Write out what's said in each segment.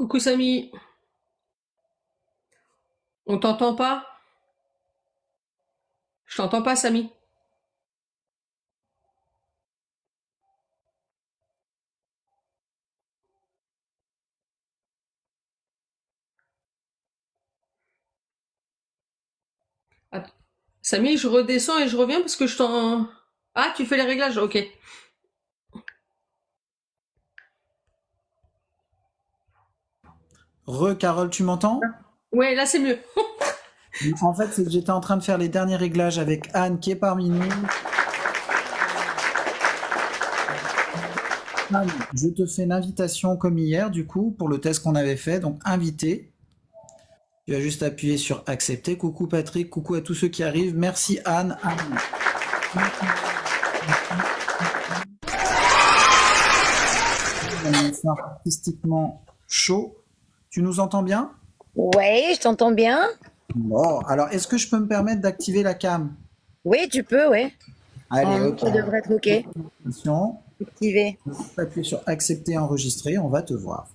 Coucou Samy, on t'entend pas? Je t'entends pas Samy. Att- Samy, je redescends et je reviens parce que je t'en... Ah, tu fais les réglages, ok. Carole, tu m'entends? Ouais, là c'est mieux. En fait, c'est que j'étais en train de faire les derniers réglages avec Anne qui est parmi nous. Anne, je te fais l'invitation comme hier, du coup, pour le test qu'on avait fait. Donc, invité. Tu vas juste appuyer sur accepter. Coucou Patrick, coucou à tous ceux qui arrivent. Merci Anne. Anne. C'est artistiquement chaud. Tu nous entends bien? Ouais, je t'entends bien. Bon, alors est-ce que je peux me permettre d'activer la cam? Oui, tu peux, ouais. Allez, Normalement, ok. ça devrait être OK. Attention. Activé. Appuie sur accepter, enregistrer, on va te voir.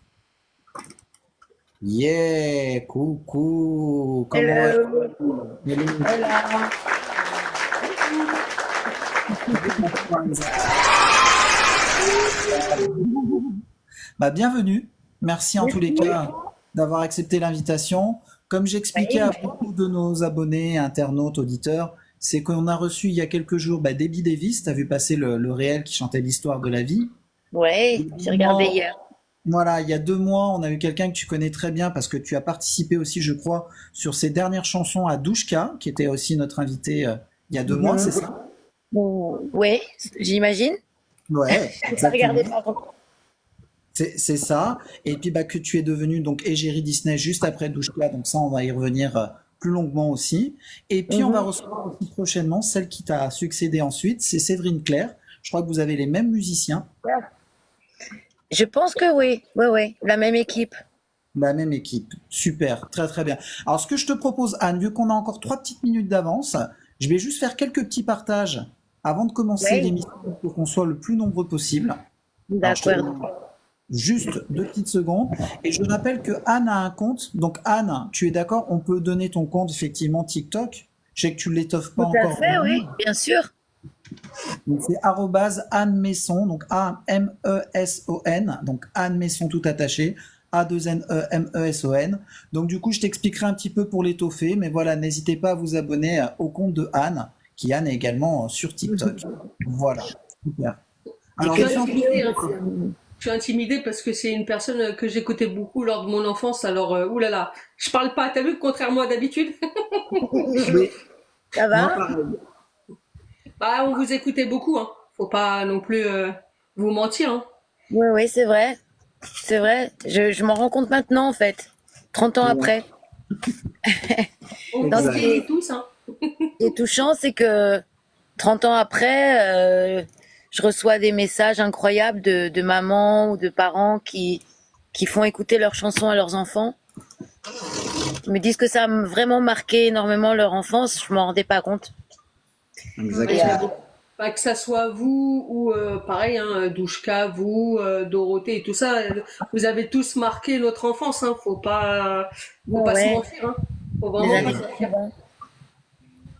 Yeah, coucou, comment vas-tu? Hello. Hello. Hola. Bah, bienvenue. Merci en tous les cas d'avoir accepté l'invitation. Comme j'expliquais à Ouais, beaucoup de nos abonnés, internautes, auditeurs, c'est qu'on a reçu il y a quelques jours Debbie Davis, tu as vu passer le réel qui chantait l'histoire de la vie. ouais, j'ai regardé Également, hier. voilà, il y a 2 mois, on a eu quelqu'un que tu connais très bien parce que tu as participé aussi, je crois, sur ses dernières chansons à Douchka, qui était aussi notre invité il y a 2 mois, c'est Mhm. ça? Ouais, j'imagine. Ouais, J'ai pas regardé exactement. par contre. C'est ça. Et puis que tu es devenu donc égérie Disney juste après Douchka, donc ça on va y revenir plus longuement aussi. Et puis on va Mhm. recevoir aussi prochainement celle qui t'a succédé ensuite, c'est Séverine Claire. Je crois que vous avez les mêmes musiciens, Je pense que oui. Ouais, ouais, la même équipe. la même équipe. Super, très très bien. Alors ce que je te propose, Anne, vu qu'on a encore 3 petites minutes d'avance, je vais juste faire quelques petits partages avant de commencer Ouais, l'émission pour qu'on soit le plus nombreux possible. Alors je te d'accord. demande juste 2 petites secondes. Et je rappelle que Anne a un compte. Donc Anne, tu es d'accord, on peut donner ton compte effectivement TikTok. Je sais que tu ne l'étoffes pas Tout à encore fait, oui, vraiment. bien sûr. Donc c'est Anne Messon, donc A-M-E-S-O-N, donc Anne Messon tout attaché, A-2-N-E-M-E-S-O-N. Donc du coup, je t'expliquerai un petit peu pour l'étoffer, mais voilà, n'hésitez pas à vous abonner au compte de Anne, qui Anne est également sur TikTok. Voilà, super. Et Alors Je que je suis fais un tu petit intimidée, fais hein. aussi. Je suis intimidée parce que c'est une personne que j'écoutais beaucoup lors de mon enfance, alors oulala, je parle pas, t'as vu, contrairement à d'habitude? peu. Ça Moi va? pareil. Bah, on vous écoutait beaucoup, hein. Faut pas non plus vous mentir, hein. Oui, oui, c'est vrai. C'est vrai. Je m'en rends compte maintenant, en fait. 30 ans Ouais, après. On Non, vous ce exact. vieillit tous, hein. qui est touchant, c'est que 30 ans après, je reçois des messages incroyables de mamans ou de parents qui font écouter leurs chansons à leurs enfants. Ils me disent que ça a vraiment marqué énormément leur enfance. Je m'en rendais pas compte. Ouais, Et, mais bon, bah, que ça soit vous ou pareil, hein, Douchka, vous, Dorothée et tout ça, vous avez tous marqué notre enfance, hein. Faut ouais, pas se ouais, mentir, hein. Faut les vraiment pas années se mentir. 80.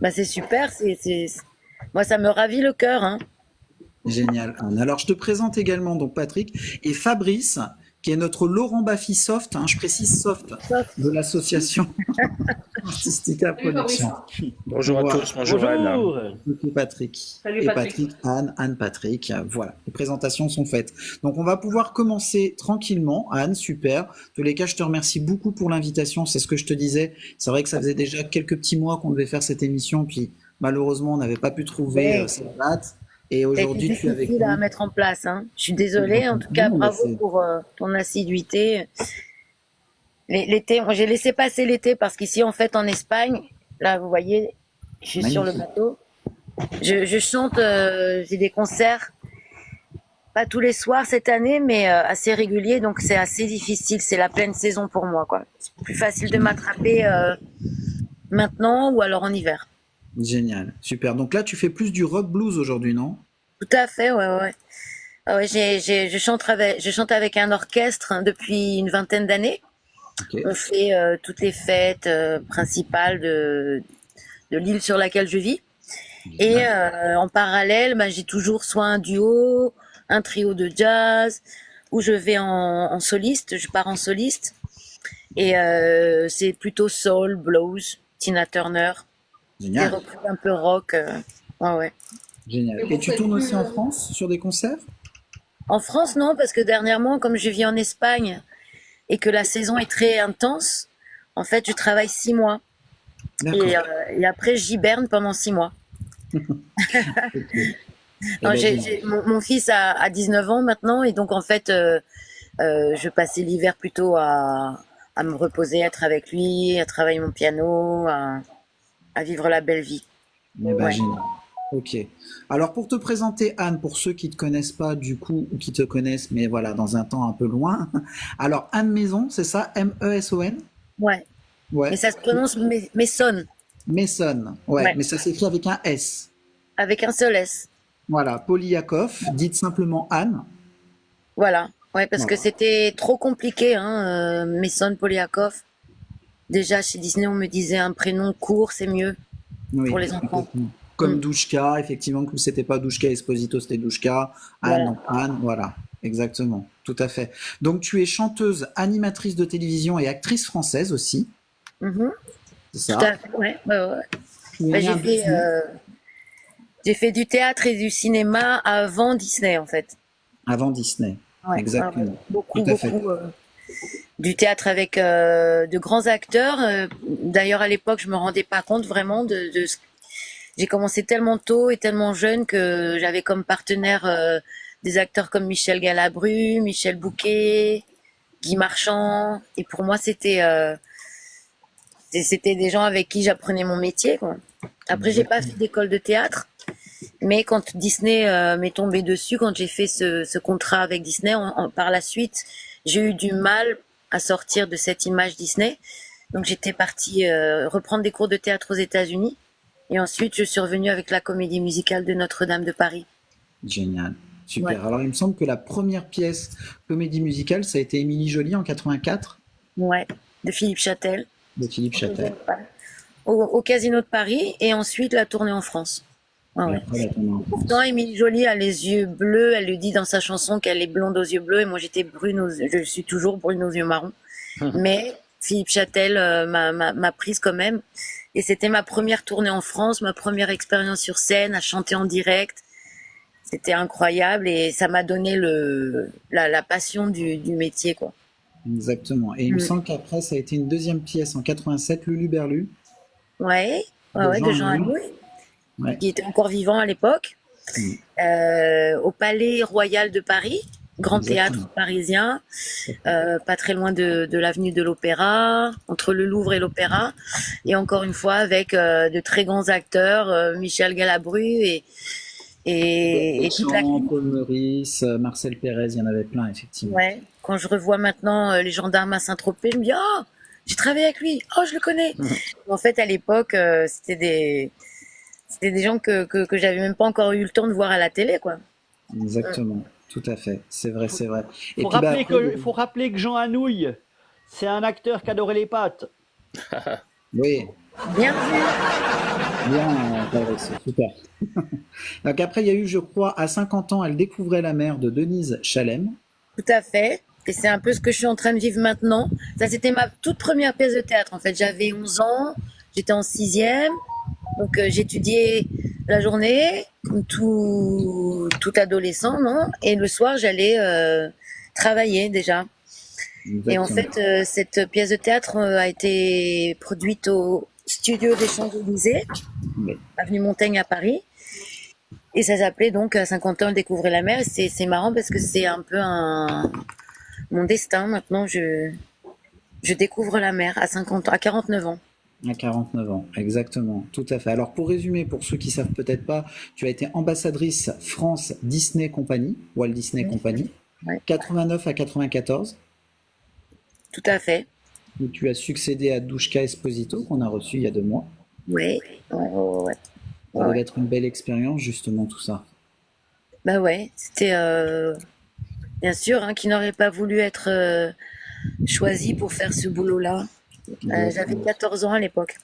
Bah, c'est super. Moi, ça me ravit le cœur, hein. Génial, Anne. Alors, je te présente également donc Patrick et Fabrice, qui est notre Laurent Baffy Soft, hein, je précise Soft, de l'association Artistica Salut Fabrice. Production. Bonjour à Voilà. tous, bonjour Anne. Bonjour. Ok, Patrick. Salut Et Patrick. Patrick, Anne, Anne, Patrick. Voilà, les présentations sont faites. Donc, on va pouvoir commencer tranquillement. Anne, super. En tous les cas, je te remercie beaucoup pour l'invitation. C'est ce que je te disais. C'est vrai que ça faisait déjà quelques petits mois qu'on devait faire cette émission, puis malheureusement, on n'avait pas pu trouver Ouais, cette date. Et ça a été aujourd'hui, tu es avec difficile à nous. mettre en place, hein. Je suis désolée. En tout cas, Non, mais bravo pour ton assiduité. L'été, moi j'ai laissé passer l'été parce qu'ici en fait en Espagne, là vous voyez, je suis sur le magnifique. bateau. Je chante, j'ai des concerts, pas tous les soirs cette année, mais assez réguliers, donc c'est assez difficile. C'est la pleine saison pour moi, quoi. C'est plus facile de m'attraper maintenant ou alors en hiver. Génial, super. Donc là, tu fais plus du rock blues aujourd'hui, non? Tout à fait, ouais, ouais. Ah ouais, je chante avec un orchestre hein, depuis une vingtaine d'années. Ok. On fait toutes les fêtes principales de l'île sur laquelle je vis. Et Génial. en parallèle, bah, j'ai toujours soit un duo, un trio de jazz, où je vais en soliste, je pars en soliste. Et c'est plutôt soul, blues, Tina Turner, des Génial. reprises un peu rock. Ouais, ouais. Génial. Et Et vous tu faites tournes plus. aussi en France sur des concerts? En France, non, parce que dernièrement, comme je vis en Espagne et que la saison est très intense, en fait, je travaille 6 mois. Et, D'accord. euh, et après, j'hiberne pendant 6 mois. Ok. Eh Non, ben, génial. mon fils a 19 ans maintenant, et donc en fait, je passais l'hiver plutôt à me reposer, à être avec lui, à travailler mon piano, à vivre la belle vie. Eh ben, Ouais. génial. Ok. Alors pour te présenter Anne, pour ceux qui te connaissent pas du coup ou qui te connaissent, mais voilà, dans un temps un peu loin. Alors Anne Maison, c'est ça, Meson? Ouais. Mais Ouais. ça se prononce Maison, Mason, ouais, ouais, mais ça s'écrit avec un S. avec un seul S. Voilà, Polyakov, dites simplement Anne. Voilà. Ouais, parce que Voilà. c'était trop compliqué, hein, Mason Poliakov. Déjà, chez Disney, on me disait un prénom court, c'est mieux pour Oui, les enfants. complètement. Mm. Comme Douchka, effectivement, comme c'était pas Douchka Esposito, c'était Douchka. Anne, Voilà. donc Anne, voilà, exactement, tout à fait. Donc tu es chanteuse, animatrice de télévision et actrice française aussi, Mhm. c'est Tout à ça. fait. Ouais, ouais, ouais. Tu es Bah, née à Disney j'ai fait du théâtre et du cinéma avant Disney, en fait. avant Disney, Ouais, ouais, ouais. exactement, tout Beaucoup, à fait. beaucoup. Du théâtre avec de grands acteurs. D'ailleurs, à l'époque, je me rendais pas compte vraiment J'ai commencé tellement tôt et tellement jeune que j'avais comme partenaire des acteurs comme Michel Galabru, Michel Bouquet, Guy Marchand. Et pour moi, c'était des gens avec qui j'apprenais mon métier, quoi. Après, j'ai pas fait Exactement. d'école de théâtre, mais quand Disney m'est tombé dessus, quand j'ai fait ce contrat avec Disney, par la suite, j'ai eu du mal à sortir de cette image Disney. Donc j'étais partie reprendre des cours de théâtre aux États-Unis. Et ensuite, je suis revenue avec la comédie musicale de Notre-Dame de Paris. Génial, Ouais, super. Alors il me semble que la première pièce comédie musicale, ça a été Émilie Joly en 84 ouais, de Philippe Châtel, de Philippe Châtel. au Casino de Paris, et ensuite la tournée en France. Ouais, Et ouais. après la tournée en Pourtant, France. Émilie Joly a les yeux bleus. Elle le dit dans sa chanson qu'elle est blonde aux yeux bleus, et moi j'étais brune je suis toujours brune aux yeux marrons. Mais Philippe Châtel m'a prise quand même. Et c'était ma première tournée en France, ma première expérience sur scène, à chanter en direct. C'était incroyable et ça m'a donné la passion du métier, quoi. Exactement. Et il me Mm. semble qu'après, ça a été une deuxième pièce en 87, Lulu Berlu, Ouais, ouais, de ouais, de Jean Jean Anouilh. Anouilh, Ouais. qui était encore vivant à l'époque, Mm. au Palais Royal de Paris, grand théâtre Exactement. parisien, pas très loin de l'avenue de l'Opéra, entre le Louvre et l'Opéra, et encore une fois avec de très grands acteurs, Michel Galabru et toute la Deschamps, clique. Paul Meurice, Marcel Pérez, il y en avait plein, effectivement. Ouais. Quand je revois maintenant les gendarmes à Saint-Tropez, je me dis oh, j'ai travaillé avec lui, oh je le connais. En fait, à l'époque, c'était des gens que j'avais même pas encore eu le temps de voir à la télé, quoi. Exactement. Tout à fait. C'est vrai, c'est vrai. Et Faut puis, bah, rappeler après, faut rappeler que Jean Anouilh, c'est un acteur qui adorait les pâtes. oui, Bien vu. bien, Fabrice, super. Donc après, il y a eu, je crois, à 50 ans, elle découvrait la mer de Denise Chalem. Tout à fait. Et c'est un peu ce que je suis en train de vivre maintenant. Ça, c'était ma toute première pièce de théâtre. En fait, j'avais 11 ans, j'étais en sixième, donc j'étudiais la journée, comme tout adolescent, non? Et le soir, j'allais travailler déjà. Et en Exactement. fait, cette pièce de théâtre a été produite au Studio des Champs-Élysées, Oui. avenue Montaigne à Paris. Et ça s'appelait donc à 50 ans, découvrir la mer. Et c'est marrant parce que c'est un peu mon destin. Maintenant, je découvre la mer à 50 ans, à 49 ans. À 49 ans, exactement, tout à fait. Alors pour résumer, pour ceux qui savent peut-être pas, tu as été ambassadrice France Disney Company, Walt Disney Oui, Company, ouais, 89 à 94, tout à fait. où tu as succédé à Douchka Esposito, qu'on a reçu il y a 2 mois. Oui, ouais, ouais, ouais, Ça ouais, devait ouais. être une belle expérience, justement, tout ça. Bah ouais, c'était bien sûr hein, qui n'aurait pas voulu être choisi pour faire ce boulot-là. J'avais Exactement. 14 ans à l'époque.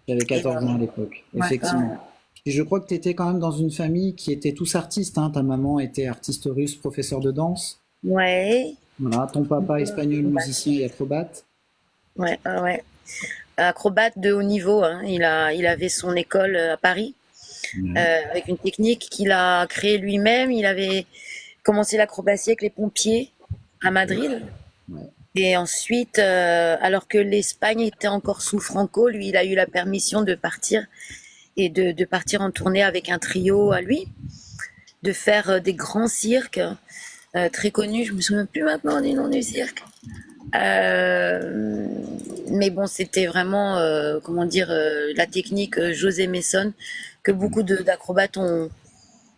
J'avais Et, 14 ans à l'époque, ouais, effectivement. Et je crois que tu étais quand même dans une famille qui était tous artistes, hein. Ta maman était artiste russe, professeur de danse. ouais, Voilà, ton papa espagnol, musicien et acrobate. ouais. Acrobate de haut niveau, hein. Il avait son école à Paris Ouais. avec une technique qu'il a créée lui-même. Il avait commencé l'acrobatie avec les pompiers à Madrid. Ouais. Et ensuite, alors que l'Espagne était encore sous Franco, lui, il a eu la permission de partir et de partir en tournée avec un trio à lui, de faire des grands cirques très connus. Je me souviens plus maintenant du nom du cirque. Mais bon, c'était vraiment, comment dire, la technique José Mason que beaucoup d'acrobates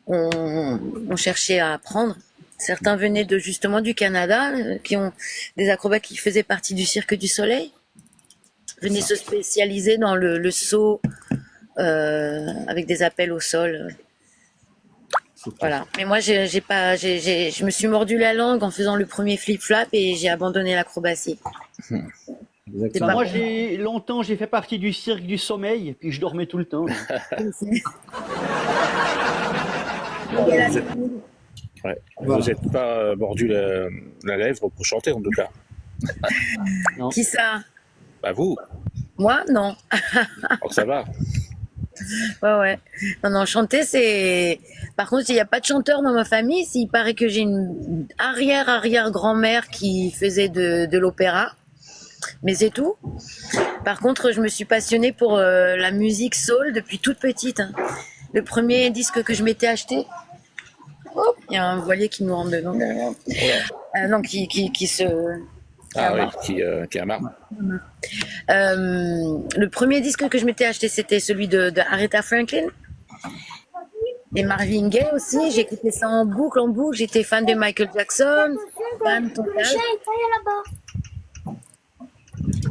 ont cherché à apprendre. Certains venaient de justement du Canada, qui ont des acrobates qui faisaient partie du Cirque du Soleil, venaient se spécialiser dans le saut avec des appels au sol. Voilà. Mais moi, je me suis mordu la langue en faisant le premier flip-flap et j'ai abandonné l'acrobatie. C'est Exactement. pas Moi, pour longtemps, j'ai fait partie du cirque du sommeil, puis je dormais tout le temps. Bon, bah, ouais. Voilà. Vous n'êtes pas mordu la lèvre pour chanter, en tout cas. Qui ça? Bah, vous, Moi? Non. alors ça va. Ouais. Non, chanter, c'est. Par contre, il n'y a pas de chanteur dans ma famille. Il paraît que j'ai une arrière-grand-mère qui faisait de l'opéra. Mais c'est tout. Par contre, je me suis passionnée pour la musique soul depuis toute petite, hein. Le premier disque que je m'étais acheté. Hop, il y a un voilier qui nous rentre dedans. Non, qui se. Ah oui, qui a marre. Le premier disque que je m'étais acheté, c'était celui de Aretha Franklin et Marvin Gaye aussi. J'écoutais ça en boucle. J'étais fan de Michael Jackson, fan totale.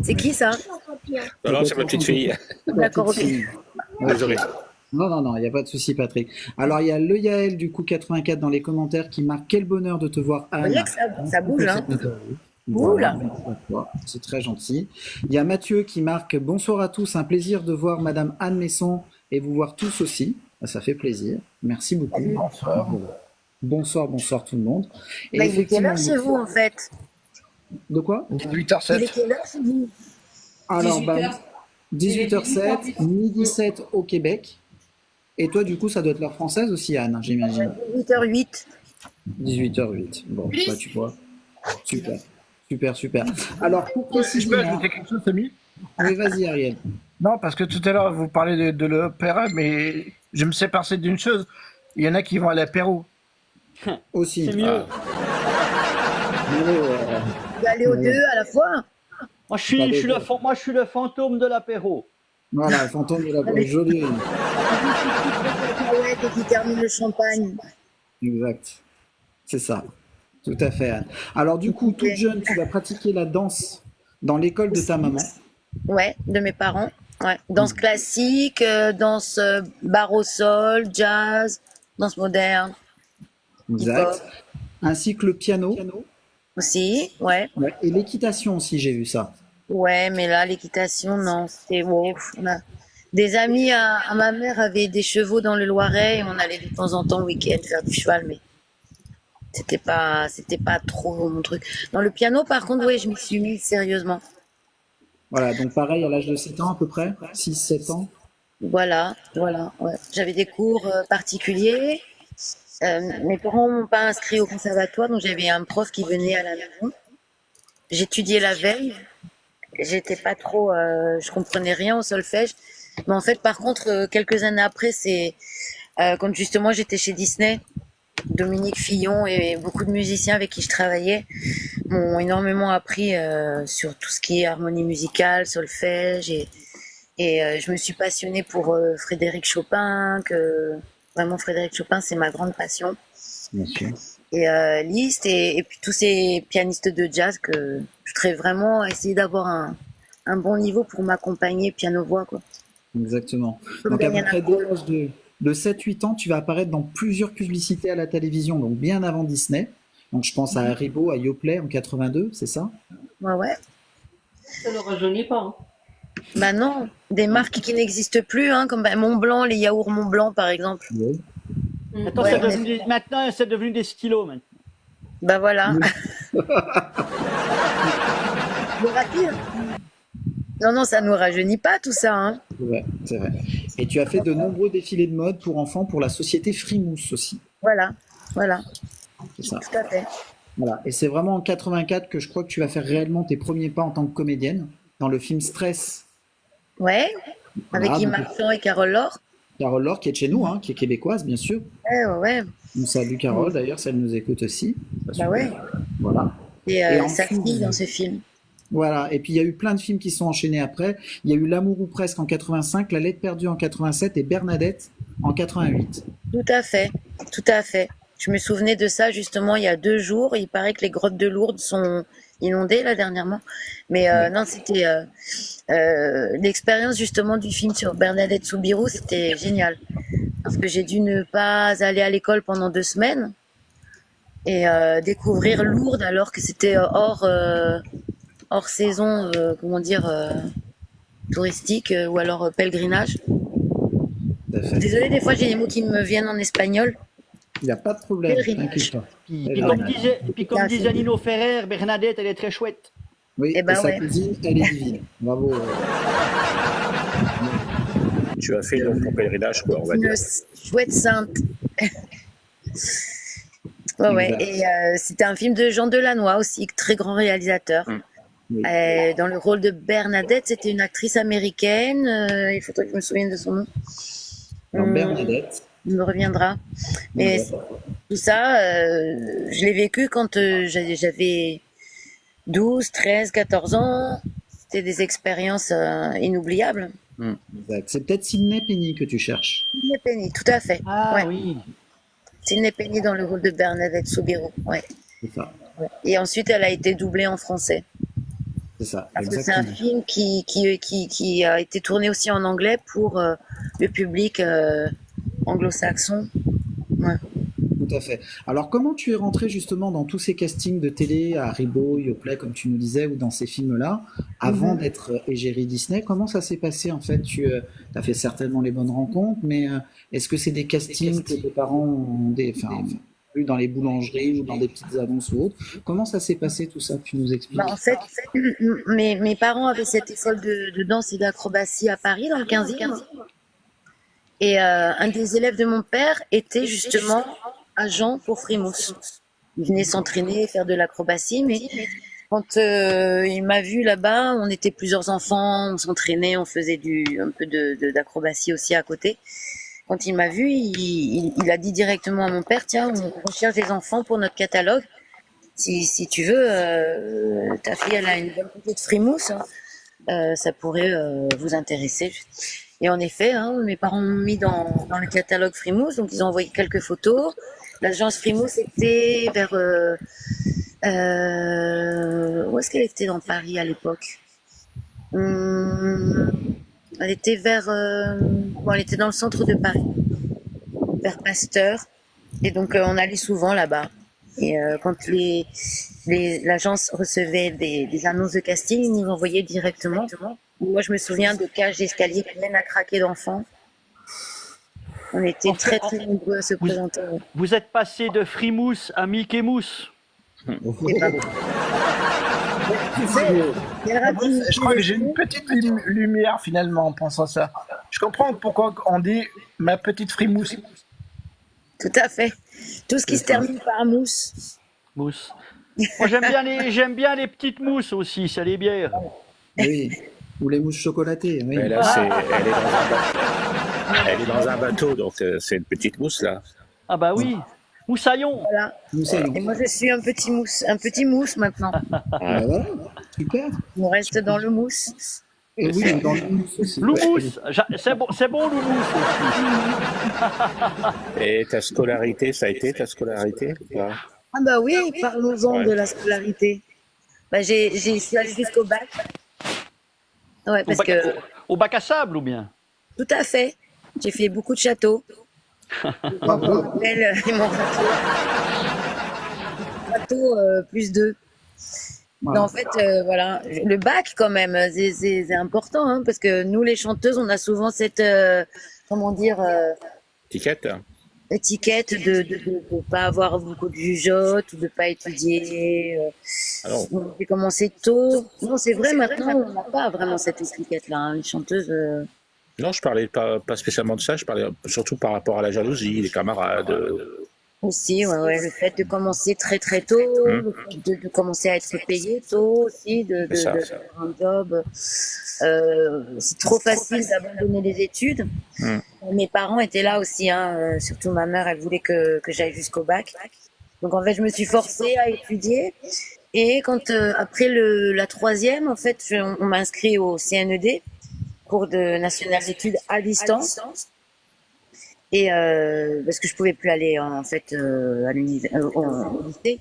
C'est qui ça? Non, non, c'est ma petite fille. D'accord, ok. Désolé. Non, il n'y a pas de souci, Patrick. Alors, il y a le Yael, du coup, 84 dans les commentaires qui marque quel bonheur de te voir, Vous Anne. voyez que ça bouge, hein? Voilà, c'est très gentil. Il y a Mathieu qui marque bonsoir à tous, un plaisir de voir Madame Anne Messon et vous voir tous aussi. Ça fait plaisir. Merci beaucoup. Bonsoir tout le monde. Et Bah, il est quelle heure effectivement, chez vous, en fait? de quoi? 18h07. Il est quelle heure chez vous? Alors, 18h. 18h07, midi 7 au Québec. Et toi, du coup, ça doit être l'heure française aussi, Anne, j'imagine. 8h08. 18h08. Bon, bah, tu vois. Super. Alors, pour Je peux préciser, ajouter quelque chose, Samy? oui, vas-y, Ariel. Non, parce que tout à l'heure, vous parlez de l'opéra, mais je me sais passer d'une chose. Il y en a qui vont à l'apéro. Aussi. C'est mieux. Vous allez aux deux à la fois? Moi, je suis le fantôme de l'apéro. Voilà, le fantôme de la jolie. Et qui termine le champagne. Exact. C'est ça. Tout à fait, Anne. Alors, du coup, toute jeune, tu vas pratiquer la danse dans l'école de ta maman. Ouais, de mes parents. Ouais. Danse classique, danse bar au sol, jazz, danse moderne Exact. Ainsi que le piano. aussi. Ouais. Ouais. Et l'équitation aussi, j'ai vu ça. Ouais, mais là, l'équitation, non. C'était bon. Des amis à ma mère avaient des chevaux dans le Loiret et on allait de temps en temps le week-end faire du cheval, mais c'était pas trop mon truc. Dans le piano, par contre, ouais, je m'y suis mise sérieusement. Voilà, donc pareil, à l'âge de 7 ans à peu près, 6-7 ans. Voilà, ouais. J'avais des cours particuliers. Mes parents m'ont pas inscrit au conservatoire, donc j'avais un prof qui venait à la maison. J'étudiais la veille. J'étais pas trop, je comprenais rien au solfège. Mais en fait, par contre, quelques années après, c'est quand justement j'étais chez Disney, Dominique Fillon et beaucoup de musiciens avec qui je travaillais m'ont énormément appris sur tout ce qui est harmonie musicale, solfège et je me suis passionnée pour Frédéric Chopin, que vraiment Frédéric Chopin c'est ma grande passion. Bien sûr. Et Liszt et puis tous ces pianistes de jazz que je voudrais vraiment essayer d'avoir un bon niveau pour m'accompagner piano-voix quoi. Exactement. Comme Donc à peu Diana près Krall. de 7-8 ans, tu vas apparaître dans plusieurs publicités à la télévision, donc bien avant Disney. Donc je pense à Haribo, à Yoplait en 82, c'est ça? Ouais. Ça ne rajeunit pas. Hein. Bah non, des marques qui n'existent plus, hein, comme Montblanc, les yaourts Montblanc par exemple. Oui. Maintenant, Ouais, maintenant, c'est devenu des stylos. Maintenant. Bah voilà. C'est rapide. Non, ça nous rajeunit pas tout ça. Hein. C'est vrai. Et tu as fait de nombreux défilés de mode pour enfants pour la société Frimousse aussi. Voilà. C'est ça. Tout à fait. Voilà. Et c'est vraiment en 84 que je crois que tu vas faire réellement tes premiers pas en tant que comédienne dans le film Stress. Ouais, avec Voilà, Yves donc, Marchand et Carole Laure. Carole Laure qui est de chez nous, hein, qui est québécoise bien sûr. Ouais. On salue Carole d'ailleurs, si elle nous écoute aussi. Bah ouais. Voilà. Et Et sa ensuite, fille dans ce film. Voilà. Et puis il y a eu plein de films qui sont enchaînés après. Il y a eu L'amour ou presque en 85, La lettre perdue en 87 et Bernadette en 88. Tout à fait. Je me souvenais de ça justement il y a 2 jours. Il paraît que les grottes de Lourdes sont inondées là dernièrement. Mais non, c'était l'expérience justement du film sur Bernadette Soubirous, c'était génial. Parce que j'ai dû ne pas aller à l'école pendant 2 semaines et découvrir Lourdes alors que c'était hors saison, touristique ou alors pèlerinage. Tout à fait. Désolée, des fois j'ai des mots qui me viennent en espagnol. Il n'y a pas de problème, Pèlerinage. t'inquiète pas. Puis comme disait Nino Ferrer, Bernadette, elle est très chouette. Oui, Eh ben et sa ouais. cousine, elle est divine. Bravo. Tu as fait donc ton pèlerinage, quoi, on va dire. Une chouette sainte. Ouais. Exact. Et c'était un film de Jean Delannoy aussi, très grand réalisateur. Oui. Dans le rôle de Bernadette, c'était une actrice américaine. Il faudrait que je me souvienne de son nom. Alors, Bernadette. Il me reviendra. Mais tout ça, je l'ai vécu quand j'avais 12, 13, 14 ans. C'était des expériences inoubliables. Exact. C'est peut-être Sydney Penny que tu cherches. Sidney Penny, tout à fait. Ah Ouais. oui. Sidney Penny dans le rôle de Bernadette Soubirous. Ouais. C'est ça. Et ensuite, elle a été doublée en français. C'est ça. Parce que c'est un Exactement. film qui a été tourné aussi en anglais pour le public anglo-saxon. Ouais. Tout à fait. Alors, comment tu es rentré justement dans tous ces castings de télé, à Haribo, Yoplait, comme tu nous disais, ou dans ces films-là, avant d'être égérie Disney? Comment ça s'est passé en fait? Tu as fait certainement les bonnes rencontres, mais est-ce que c'est des castings que tes parents ont vu dans les boulangeries ou dans des petites annonces ou autres? Comment ça s'est passé tout ça? Tu nous expliques? Bah, en fait, mes parents avaient cette école de danse et d'acrobatie à Paris, dans le 15e. Et un des élèves de mon père était justement agent pour Frimousse. Il venait s'entraîner, faire de l'acrobatie, mais quand il m'a vu là-bas, on était plusieurs enfants, on s'entraînait, on faisait un peu d'acrobatie aussi à côté. Quand il m'a vu, il a dit directement à mon père, tiens, on recherche des enfants pour notre catalogue. Si tu veux, ta fille, elle a une bonne petite Frimousse, hein, ça pourrait vous intéresser. Et en effet, hein, mes parents m'ont mis dans le catalogue Frimousse, donc ils ont envoyé quelques photos. L'agence Frimousse était vers... où est-ce qu'elle était dans Paris à l'époque? Elle était elle était dans le centre de Paris, vers Pasteur. Et donc on allait souvent là-bas. Et quand l'agence recevait des annonces de casting, ils nous envoyaient directement. Moi, je me souviens de cages d'escalier pleines à craquer d'enfants. On était très nombreux à se présenter. Vous êtes passé de Frimousse à Mickey Mousse. Je crois que j'ai une petite lumière finalement en pensant ça. Je comprends pourquoi on dit ma petite Frimousse. Tout à fait. Tout ce qui se termine par mousse. Mousse. Moi, j'aime bien les petites mousses aussi, c'est les bières. Oui. Ou les mousses chocolatées. Oui. Mais là, elle est dans un bateau, donc c'est une petite mousse, là. Ah bah oui. Moussaillon. Voilà. Nous savons. Et moi, je suis un petit mousse maintenant. Ah, voilà. Super. On reste dans le mousse. Et oui, dans le mousse aussi. Loumousse. C'est bon, Loumousse aussi. Et ta scolarité, ça a été ta scolarité? Là Ah bah oui, parlons-en de la scolarité. Bah, je suis allée jusqu'au bac. Ouais, parce que Au bac à sable ou bien? tout à fait. J'ai fait beaucoup de châteaux. On m'appelle, ils m'ont bateau plus 2. Voilà. Non, en fait, voilà, le bac quand même, c'est important, hein, parce que nous les chanteuses, on a souvent cette, comment dire, Étiquette. étiquette de pas avoir beaucoup de jugeotes ou de pas étudier. Alors, J'ai commencé tôt. Non, c'est vrai, maintenant, on n'a pas vraiment cette étiquette-là, hein. Les chanteuses, non, je parlais pas spécialement de ça, je parlais surtout par rapport à la jalousie, les camarades. aussi, ouais, le fait de commencer très très tôt, le fait de commencer à être payé tôt aussi, de C'est ça, faire un job. C'est trop facile d'abandonner les études. Mes parents étaient là aussi, hein, surtout ma mère, elle voulait que j'aille jusqu'au bac. Donc en fait, je me suis forcée à étudier. Et quand après la troisième, en fait, on m'a inscrit au CNED, cours de national d'études à distance. Et parce que je pouvais plus aller en fait au lycée.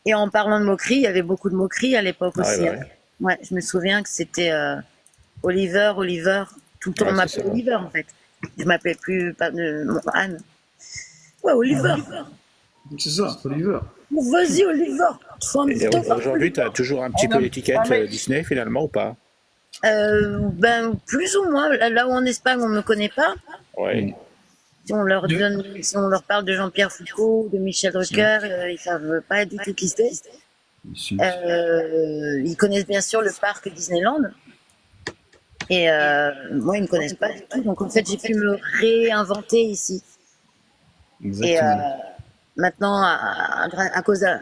Et en parlant de moquerie, il y avait beaucoup de moqueries à l'époque Ah aussi. ouais, Hein. Ouais, je me souviens que c'était Oliver. Tout le temps Ouais, on c'est m'appelait ça. Oliver en fait. Je m'appelais plus pas Anne. Ouais, Oliver. C'est ça, Oliver. Vas-y, Oliver. Et aujourd'hui, tu as toujours un petit peu l'étiquette Disney finalement ou pas? Ben plus ou moins. Là où en Espagne on me connaît pas. Ouais. Si on leur parle de Jean-Pierre Foucault, de Michel Drucker, ils savent pas du tout qui c'est. Ils connaissent bien sûr le parc Disneyland. Et moi, ils me connaissent pas du tout. Donc en fait, j'ai pu me réinventer ici. Exactement. Et maintenant,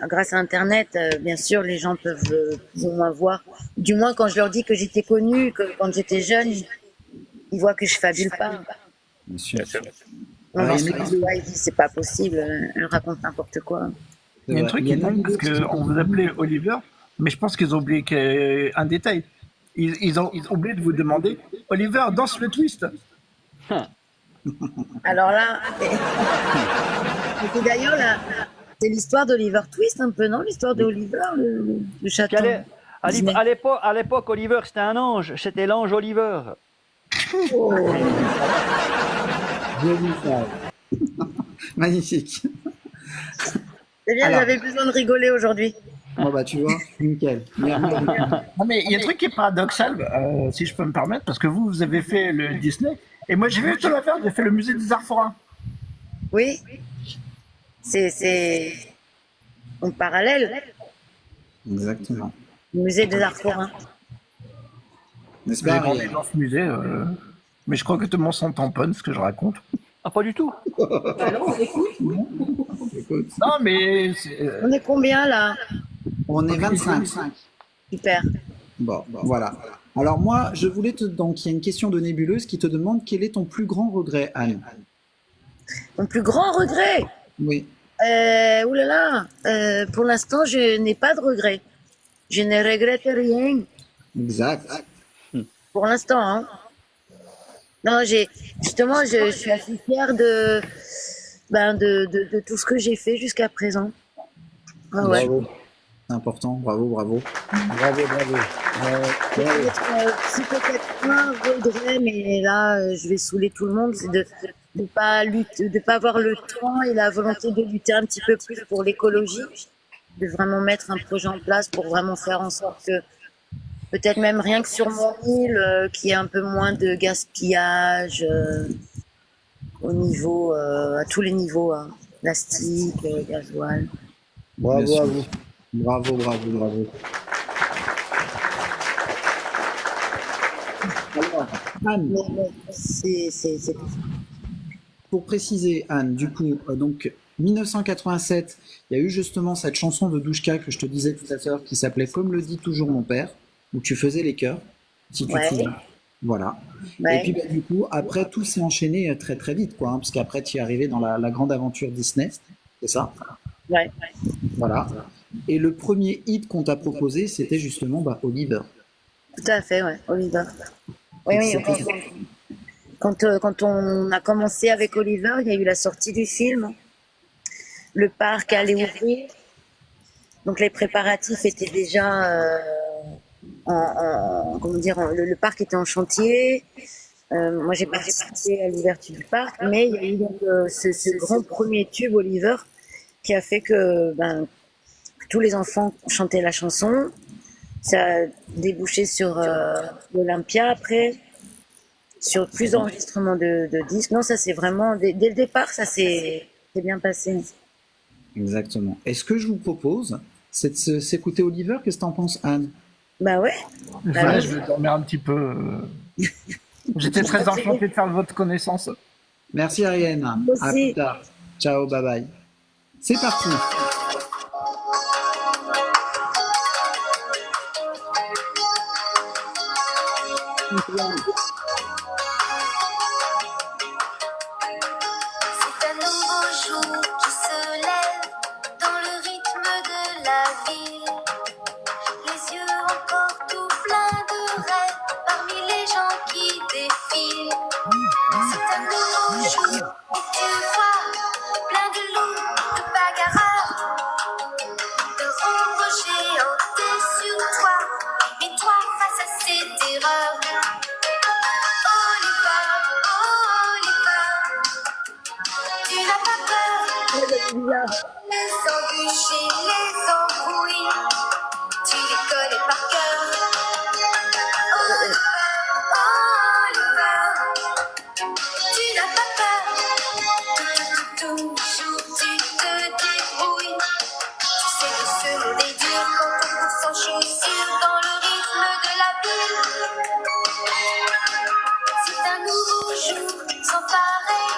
grâce à Internet, bien sûr, les gens peuvent plus ou moins voir. Du moins, quand je leur dis que j'étais connue, que quand j'étais jeune, ils voient que je fabule pas. Bien sûr. Bien sûr. On leur dit, ils disent c'est pas possible, elle raconte n'importe quoi. Il y a un truc qui est dingue parce qu'on vous appelait Oliver, mais je pense qu'ils ont oublié un détail. Ils ont oublié de vous demander Oliver, danse le twist. Alors là, et d'ailleurs, là, c'est l'histoire d'Oliver Twist un peu, non? L'histoire d'Oliver, le chaton. Disney. À l'époque, Oliver, c'était un ange. C'était l'ange Oliver. Joli ça. Magnifique. C'est bien, Alors. j'avais besoin de rigoler aujourd'hui. Bon bah tu vois, nickel. Non, mais il y a un truc qui est paradoxal, si je peux me permettre, parce que vous avez fait le Disney, et moi j'ai fait toute l'affaire, j'ai fait le musée des Arts Forains. Oui, c'est en parallèle, Exactement. le musée des Arts Forains. N'est-ce J'ai pas, grandi Ariel? dans ce musée, mais je crois que tout le monde s'en tamponne, ce que je raconte. Ah, pas du tout. Écoute, Non, mais On est combien là? on est 25. Super. Bon, voilà. Alors moi, je voulais donc il y a une question de nébuleuse qui te demande quel est ton plus grand regret, Anne? Mon plus grand regret? Oui. Oulala, pour l'instant, je n'ai pas de regret. Je ne regrette rien. Exact. Pour l'instant, hein. Non, justement, je suis assez fière de tout ce que j'ai fait jusqu'à présent. Ah ouais. Bravo. C'est important. Bravo, bravo. C'est peut-être un regret, mais là, je vais saouler tout le monde, c'est de pas lutter, de pas avoir le temps et la volonté de lutter un petit peu plus pour l'écologie, de vraiment mettre un projet en place pour vraiment faire en sorte que peut-être même rien que sur mon île, qu'il y ait un peu moins de gaspillage au niveau, à tous les niveaux, hein, plastique, gasoil. Bravo à vous. Bravo. Alors, Anne, Mais c'est tout. pour préciser, Anne, du coup, donc 1987, il y a eu justement cette chanson de Douchka que je te disais tout à l'heure qui s'appelait Comme le dit toujours mon père, où tu faisais les chœurs, si tu te souviens. Voilà. Ouais. Et puis bah, du coup, après, tout s'est enchaîné très très vite, quoi, hein, parce qu'après, tu es arrivé dans la grande aventure Disney, c'est ça? Ouais. Voilà. Et le premier hit qu'on t'a proposé, c'était justement bah, Oliver. Tout à fait, ouais, Oliver. Oui, quand on a commencé avec Oliver, il y a eu la sortie du film. Le parc allait ouvrir. Donc les préparatifs étaient déjà comment dire, le parc était en chantier. Moi, j'ai participé à l'ouverture du parc, mais il y a eu donc ce grand premier tube Oliver qui a fait que tous les enfants chantaient la chanson. Ça a débouché sur l'Olympia après, sur plus d'enregistrements de disques. Non, ça c'est vraiment dès le départ, ça s'est bien passé. Exactement. Et ce que je vous propose, c'est de s'écouter Oliver. Qu'est-ce que t'en penses, Anne? Bah ouais. Voilà, je vais dormir un petit peu. J'étais très enchanté de faire votre connaissance. Merci Ariane. À plus tard. Ciao, bye bye. C'est parti. C'est un nouveau jour qui se lève dans le rythme de la ville. Les yeux encore tout pleins de rêves parmi les gens qui défilent. C'est un nouveau jour où tu vois plein de loups, de bagarreurs, de ombres géantes sur toi. Et toi face à ces terreurs, tu n'as pas peur. Les embûches et les embrouilles, tu les connais par cœur. Oliver, tu n'as pas peur. Toujours tu te débrouilles. Tu sais que ce monde est dur quand on court sans chaussures dans le rythme de la ville. C'est un nouveau jour sans pareil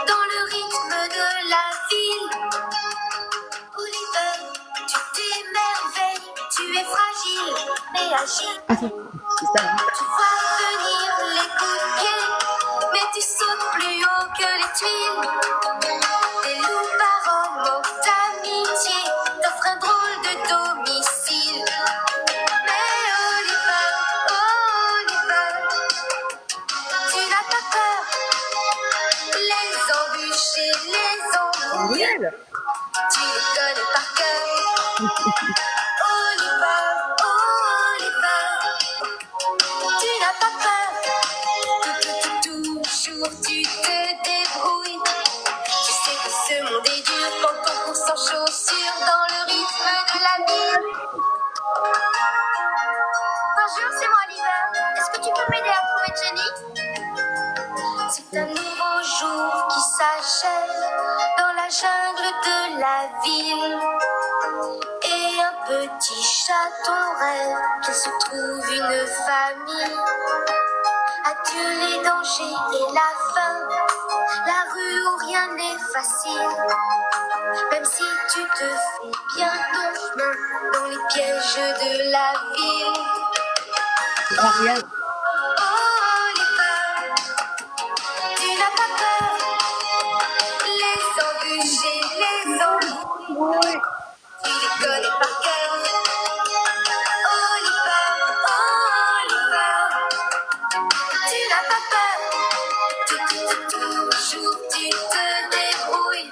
dans le rythme de la ville. Oliver, tu t'émerveilles, tu es fragile mais agile. Tu vois venir les coups de pied, mais tu sautes plus haut que les tuiles. Des loups par an manquent d'amitié, t'offrent un drôle de domicile. Mais Oliver, tu n'as pas peur. Les embûches et les embrouilles, tu les connais par cœur. Oliver, tu n'as pas peur. Toujours tu te débrouilles. Tu sais que ce monde est dur quand on court sans chaussures dans le rythme de la ville. Bonjour, c'est moi Oliver. Est-ce que tu peux m'aider à trouver Jenny? C'est un nouveau jour qui s'achève dans la jungle de la ville. Et un petit chaton rêve qu'il se trouve une famille. Adieu les dangers et la faim, la rue où rien n'est facile. Même si tu te fais bien ton chemin dans les pièges de la ville. Ariel. Oliver, tu n'as pas peur. Les embûches et les embrouilles, tu les connais par cœur. Oliver, tu n'as pas peur. Toujours tu te débrouilles.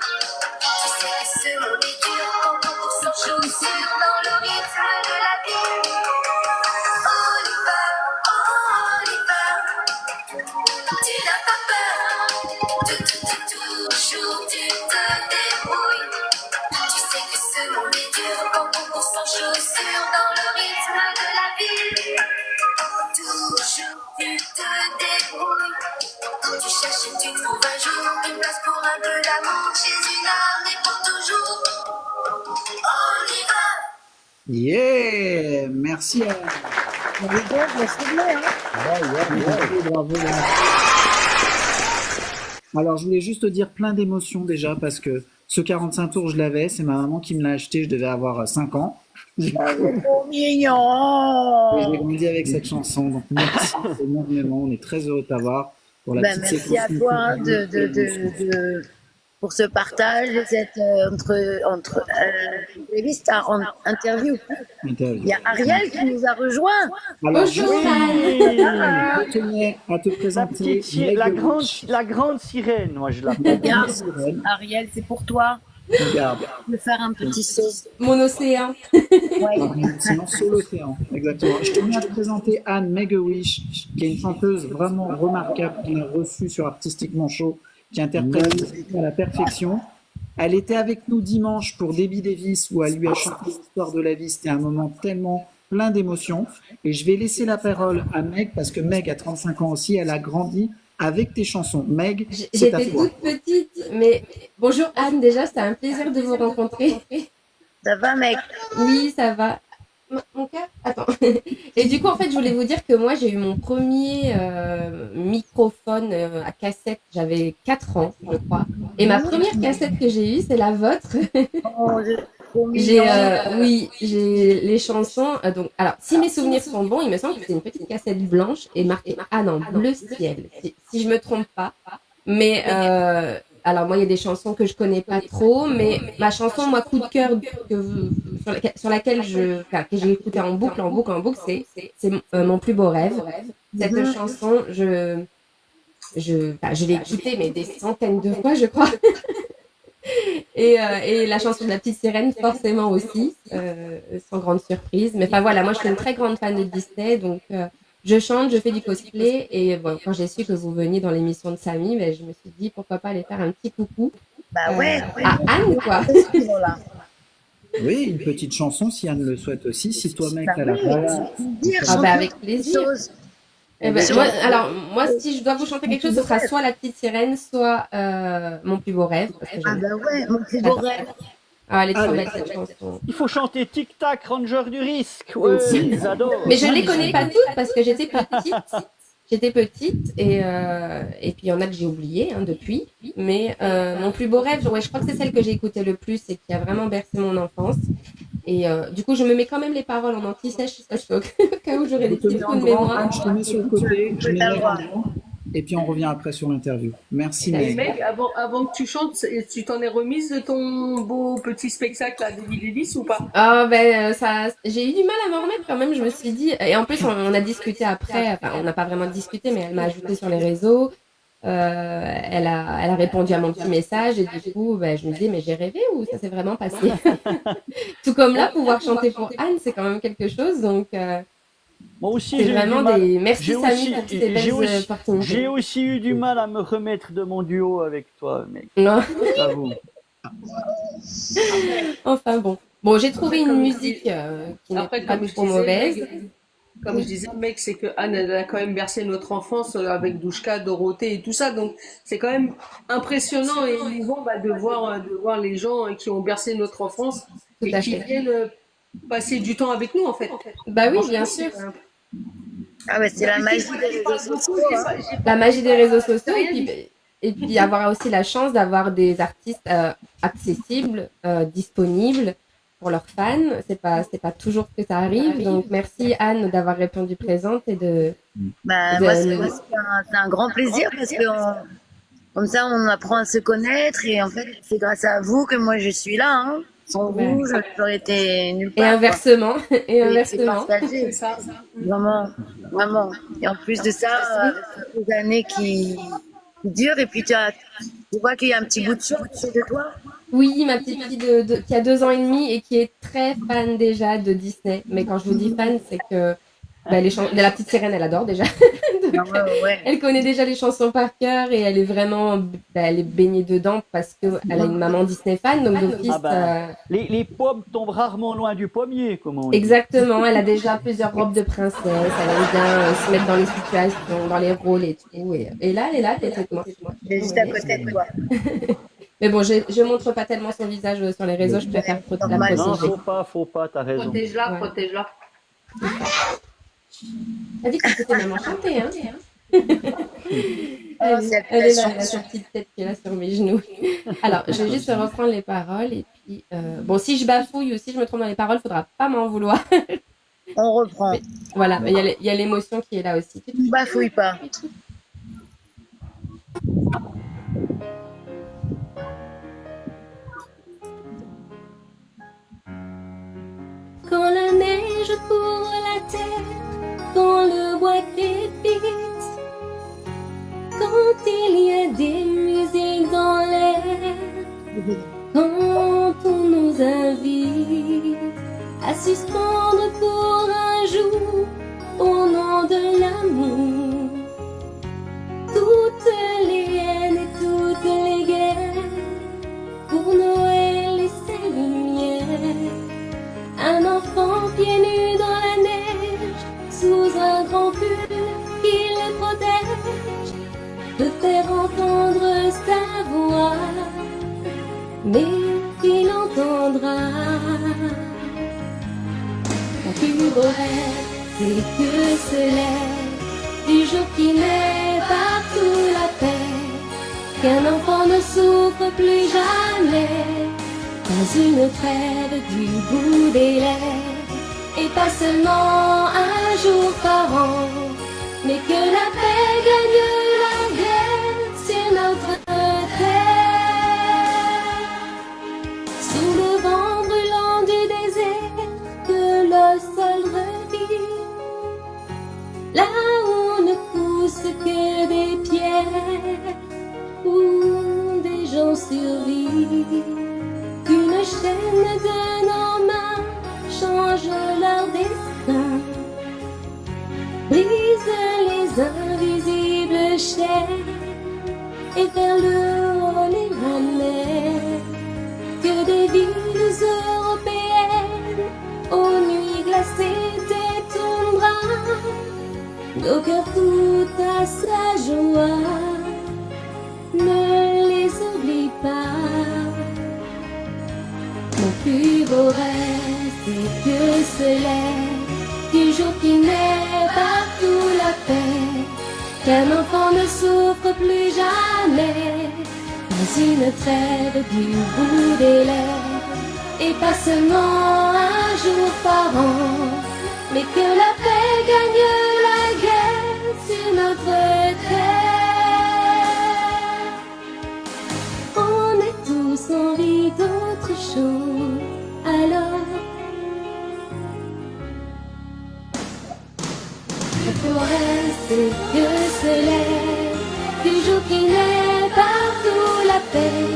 Tu sais que ce monde est dur quand on court sans chaussures dans le rythme de la ville. Oliver, tu n'as pas peur. Toujours tu te débrouilles. Tu sais que ce monde est dur quand on court sans chaussures dans le rythme de la ville. Toujours tu te débrouilles. Tu cherches et tu trouves un jour une place pour un peu d'amour chez une âme et pour toujours. Oliver. Yeah, merci. Bravo. Alors, je voulais juste te dire plein d'émotions déjà parce que ce 45 tours, je l'avais. C'est ma maman qui me l'a acheté. Je devais avoir 5 ans. C'est trop mignon. Et j'ai grandi avec cette chanson. Donc, merci énormément. On est très heureux de t'avoir pour la petite Merci séquence à toi pour ce partage, cette entreviste, interview. Il y a Ariel qui nous a rejoint. Alors, Bonjour. je tenais à te présenter La grande sirène, moi je l'appelle. Regarde, Ariel, c'est pour toi. Regarde. Je vais faire un petit saut. Mon océan. Ouais. Sinon, sur l'océan, exactement. Je tenais à te présenter Anne Make-A-Wish, qui est une chanteuse vraiment remarquable qu'on a reçue sur Artistiquement Chaud, qui interprète la musique à la perfection. Elle était avec nous dimanche pour Debbie Davis, où elle lui a chanté l'histoire de la vie. C'était un moment tellement plein d'émotions. Et je vais laisser la parole à Meg, parce que Meg a 35 ans aussi, elle a grandi avec tes chansons. Meg, c'est à J'étais toi. toute petite, mais bonjour Anne, déjà, c'était un plaisir de vous rencontrer. Ça va, mec? Oui, ça va. Mon cœur? Attends. Et du coup, en fait, je voulais vous dire que moi, j'ai eu mon premier microphone à cassette, j'avais 4 ans, je crois. Et ma première cassette que j'ai eue, c'est la vôtre. Oh, trop J'ai, mignon. oui, j'ai les chansons. Donc, alors, si mes souvenirs sont bons, il me semble que c'est une petite cassette blanche et marquée Anne en bleu ciel, si je me trompe pas. Mais alors moi, il y a des chansons que je connais pas trop, mais ma chanson, moi, coup de cœur sur laquelle enfin, que j'ai écouté en boucle, c'est Mon plus beau rêve. Cette chanson, enfin, je l'ai écoutée mais des centaines de fois, je crois. Et la chanson de la petite sirène, forcément aussi, sans grande surprise. Mais enfin voilà, moi je suis une très grande fan de Disney, donc je chante, je fais du cosplay. Et bon, quand j'ai su que vous veniez dans l'émission de Samy, ben, je me suis dit pourquoi pas aller faire un petit coucou Bah ouais. à Anne, quoi. Voilà. Oui, une petite chanson, si Anne le souhaite aussi. Si toi, Meg, Bah t'as la oui, voix. dire, Ah chanter bah avec quelque plaisir. chose. Eh ben, moi, si je dois vous chanter quelque chose, ce sera soit La Petite Sirène, soit Mon plus beau rêve. Parce que Ah bah ouais, mon plus beau rêve. elle est trop Allez. belle cette chanson. Il faut chanter Tic Tac, Ranger du risque. Ouais, ils adorent. Mais je les connais pas toutes parce que j'étais petite. J'étais petite et puis il y en a que j'ai oublié depuis. Mais Mon plus beau rêve, ouais, je crois que c'est celle que j'ai écoutée le plus et qui a vraiment bercé mon enfance. Et du coup, je me mets quand même les paroles en anti-sèche parce que au cas où j'aurais Je des te petits mets trous en de grand, mémoire. Anne, je te mets sur le côté, je mets t'as le Meg droit. en grand, et puis on revient après sur l'interview. Merci, Et Meg. Meg, avant que tu chantes, tu t'en es remise de ton beau petit spectacle à Debbie Davis ou pas? Ah ben ça, j'ai eu du mal à m'en remettre quand même. Je me suis dit, et en plus on a discuté après. Enfin, on n'a pas vraiment discuté, mais elle m'a ajouté sur les réseaux. Elle a répondu à mon petit message et du coup, ben, je me disais, mais j'ai rêvé ou ça s'est vraiment passé? Tout comme là, pouvoir chanter pour Anne, c'est quand même quelque chose. Donc Moi aussi, c'est j'ai eu du vraiment mal. merci J'ai Samy aussi, pour toutes ces belles j'ai aussi, opportunités. j'ai aussi eu du mal à me remettre de mon duo avec toi, mec. Non. J'avoue. Enfin bon. Bon, j'ai trouvé une Comme je musique qui n'est Après, pas comme je trop disais, mauvaise. comme je disais, mec, c'est que Anne, elle a quand même bercé notre enfance avec Douchka, Dorothée et tout ça. Donc, c'est quand même impressionnant et émouvant de voir les gens qui ont bercé notre enfance Tout et à qui fait. viennent passer du temps avec nous, en fait. Bah oui, Franchement, bien sûr. Ah ouais, c'est la magie des réseaux sociaux. Hein. La magie des réseaux sociaux et puis avoir aussi la chance d'avoir des artistes accessibles, disponibles pour leurs fans. C'est pas toujours que ça arrive. Donc merci Anne d'avoir répondu présente et de Bah, moi, c'est un grand plaisir parce que comme ça, on apprend à se connaître et en fait, c'est grâce à vous que moi je suis là. Hein. Sans vous, j'aurais été nulle part. Et inversement, et C'est inversement. partagé. c'est ça. Vraiment, vraiment. Et en plus de ça, avec les années qui durent et puis tu vois qu'il y a un petit bout de chou de toi. Oui, ma petite fille qui a 2 ans et demi et qui est très fan déjà de Disney. Mais quand je vous dis fan, c'est que la petite sirène, elle adore déjà. Donc, Ouais. elle connaît déjà les chansons par cœur et elle est vraiment, elle est baignée dedans parce que elle a une maman Disney fan, donc d'office. Ah ben, les pommes tombent rarement loin du pommier, comme on dit. Exactement, elle a déjà plusieurs robes de princesse, elle aime bien se mettre dans les situations, dans les rôles et tout. Et là, elle est là, elle est avec moi. Elle est juste à côté de toi. Mais bon, je montre pas tellement son visage sur les réseaux, je préfère la Normal. Non, protéger. faut pas, t'as raison. Protège-la, Ouais. protège-la. Elle dit que c'était même enchanté, hein. Oh, c'est Elle est là, la elle a sa petite tête qui est là sur mes genoux. Alors, je vais juste reprendre les paroles et puis, bon, si je bafouille ou si je me trompe dans les paroles, faudra pas m'en vouloir. On reprend. Voilà, mais il y a l'émotion qui est là aussi. Ne bafouille pas. Quand la neige couvre la terre, quand le bois crépite, quand il y a des musiques dans l'air, quand invite à suspendre pour un jour au nom de l'amour toutes les haines et toutes les guerres. Pour Noël et ses lumières, un enfant pieds nus dans la neige, sous un grand pull qui le protège, de faire entendre sa voix, mais qu'il entendra. Mon plus beau rêve, c'est que se lève du jour qui naît partout la paix, qu'un enfant ne souffre plus jamais, pas une trêve du bout des lèvres, et pas seulement un jour par an, mais que la paix gagne la guerre sur notre terre. Sous le vent brûlant du désert, que le sol revit, là où ne poussent que des pierres, où des gens survivent, qu'une chaîne de nos mains change leur destin, brise les invisibles chaînes et vers le haut les ramène, que des villes européennes aux nuits glacées détomberont, nos cœurs tout à sa joie. Ne les oublie pas. Mon plus beau rêve, c'est que se lève du jour qui naît partout la paix, qu'un enfant ne souffre plus jamais, pas une trêve du bout des lèvres, et pas seulement un jour par an, mais que la paix gagne la guerre sur notre terre. On est tous envie d'autre chose, alors le plus rêve, c'est que se lève du jour qui naît partout la paix,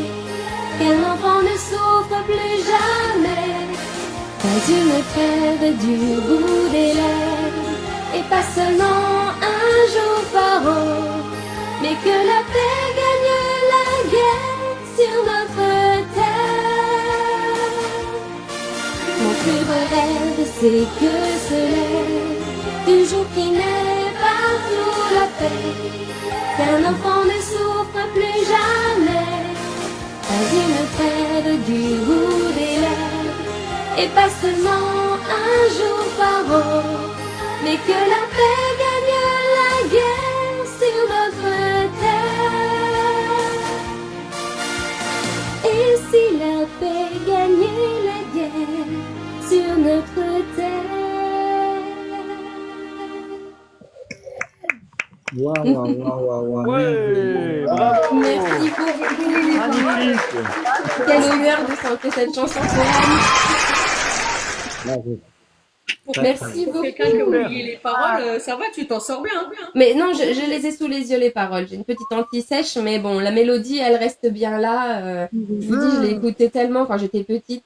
qu'un enfant ne souffre plus jamais, pas une trêve du bout des lèvres, et pas seulement un jour par an, mais que la paix gagne la guerre sur notre terre. Mon plus beau rêve, c'est que se lève du jour qui naît partout la paix, qu'un enfant ne souffre plus jamais, pas une trêve du bout des lèvres, et pas seulement un jour par an, mais que la paix gagne la guerre sur notre terre. Et si la paix gagnait la guerre sur notre terre. Waouh. Ouais, bravo. Merci beaucoup. Magnifique. Quel honneur de chanter cette chanson pour Anne. Merci Pour beaucoup. quelqu'un qui a oublié les paroles, ça va, tu t'en sors bien. Mais non, je les ai sous les yeux, les paroles. J'ai une petite anti-sèche, mais bon, la mélodie, elle reste bien là. Je vous dis, je l'ai écoutée tellement quand j'étais petite.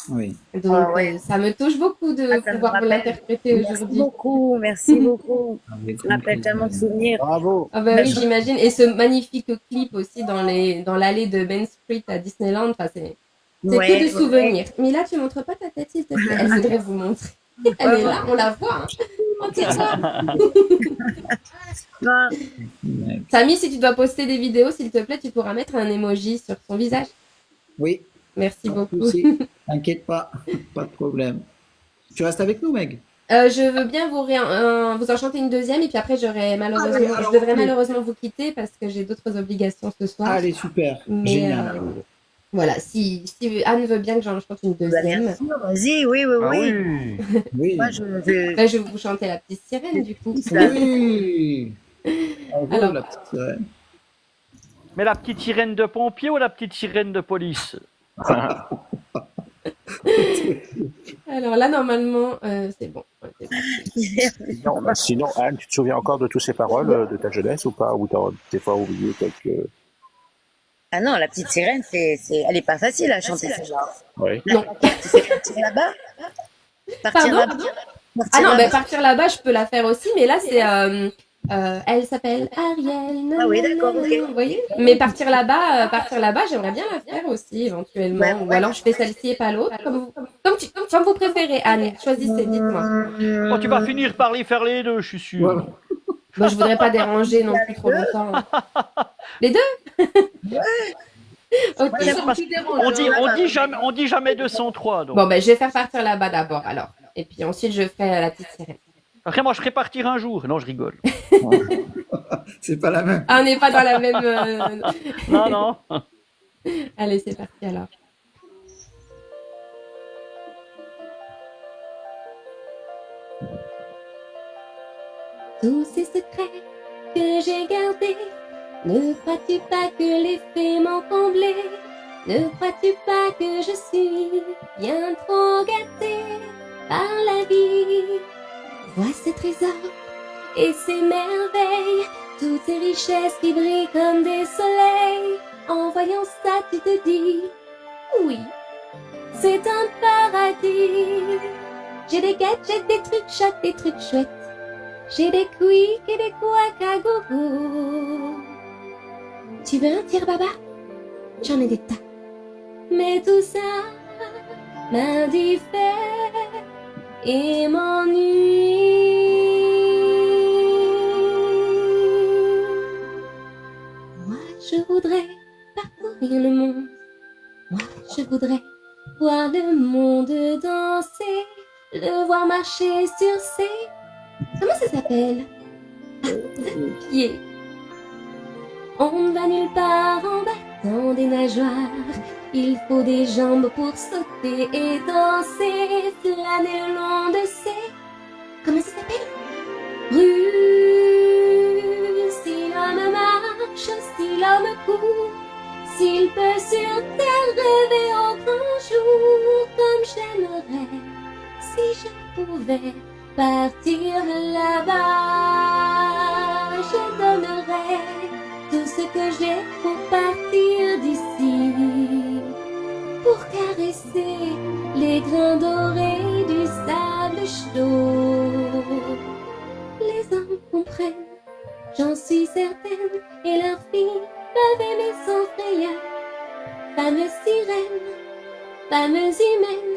Oui. Donc, Ah ouais. ça me touche beaucoup de Ah, ça me pouvoir vous rappelle. l'interpréter Merci aujourd'hui. beaucoup, merci beaucoup. Ça me rappelle tellement de souvenirs. Bravo. Ah bah oui, j'imagine. Et ce magnifique clip aussi dans l'allée de Main Street à Disneyland. Enfin, c'est que de souvenirs. Mais là, tu montres pas ta tête, s'il te plaît. Elle voudrait vous montrer. Elle est là, on la voit. Hein. On t'y voit. Non, Samy, si tu dois poster des vidéos, s'il te plaît, tu pourras mettre un emoji sur son visage. Oui, Merci pas de beaucoup. souci. T'inquiète pas, pas de problème. Tu restes avec nous, Meg? Je veux bien vous en chanter une deuxième et puis après je devrais malheureusement vous quitter parce que j'ai d'autres obligations ce soir. Allez, super. Mais Génial. voilà, si Anne veut bien que j'en chante une deuxième, bien sûr, vas-y, oui. Ah oui. Oui. Moi, je je vais vous chanter la petite sirène du coup. Oui. Bravo, Alors. la petite sirène. Mais la petite sirène de pompier ou la petite sirène de police? Alors là normalement c'est bon. Ouais, c'est parti. Sinon, Anne, tu te souviens encore de toutes ces paroles de ta jeunesse ou pas? Ou t'as des fois oublié quelques... Ah non, la petite sirène, elle est pas facile à chanter celle-là. Oui. Non. Tu sais partir là-bas? Partir Pardon? là-bas? Ah Partir non, là-bas. ben partir là-bas, je peux la faire aussi, mais là, c'est. Elle s'appelle Ariel. Ah oui, d'accord, ok. Vous voyez? Mais partir là-bas, j'aimerais bien la faire aussi, éventuellement. Ouais, Ou alors je fais celle-ci et pas l'autre, comme vous préférez, Anne. Choisissez, dites-moi. Oh, tu vas finir par les faire les deux, je suis sûr. Voilà. Bon, je voudrais pas déranger non plus trop longtemps. Les deux? Ok. Ouais, ça me dérange, On dit jamais 203. Donc. Bon, ben, je vais faire partir là-bas d'abord, alors. Et puis ensuite, je ferai la petite sirène. Après, moi, je ferai partir un jour. Non, je rigole. C'est pas la même. Ah, on n'est pas dans la même. Non, non. Allez, c'est parti alors. Tous ces secrets que j'ai gardés, ne crois-tu pas que les faits m'ont comblé? Ne crois-tu pas que je suis bien trop gâtée par la vie? Vois ces trésors et ces merveilles, toutes ces richesses qui brillent comme des soleils. En voyant ça, tu te dis, oui, c'est un paradis. J'ai des gadgets, des trucs chouettes, des trucs chouettes. J'ai des couilles et des couacs à gogo. Tu veux un tire-baba? J'en ai des tas. Mais tout ça m'indiffère et m'ennuie. Moi, je voudrais parcourir le monde. Moi, je voudrais voir le monde danser, le voir marcher sur ses... Comment ça s'appelle? Pieds. On ne va nulle part en battant des nageoires. Il faut des jambes pour sauter et danser, flâner le long de ces... Comment ça s'appelle? Rues. Si l'homme marche, si l'homme court, s'il peut sur terre rêver au grand jour, comme j'aimerais, si je pouvais partir là-bas, je donnerais tout ce que j'ai pour partir d'ici, pour caresser les grains dorés du sable chaud. Les hommes comprennent, j'en suis certaine, et leurs filles peuvent aimer sans frayeur. Fameuse sirène, fameuse humaine,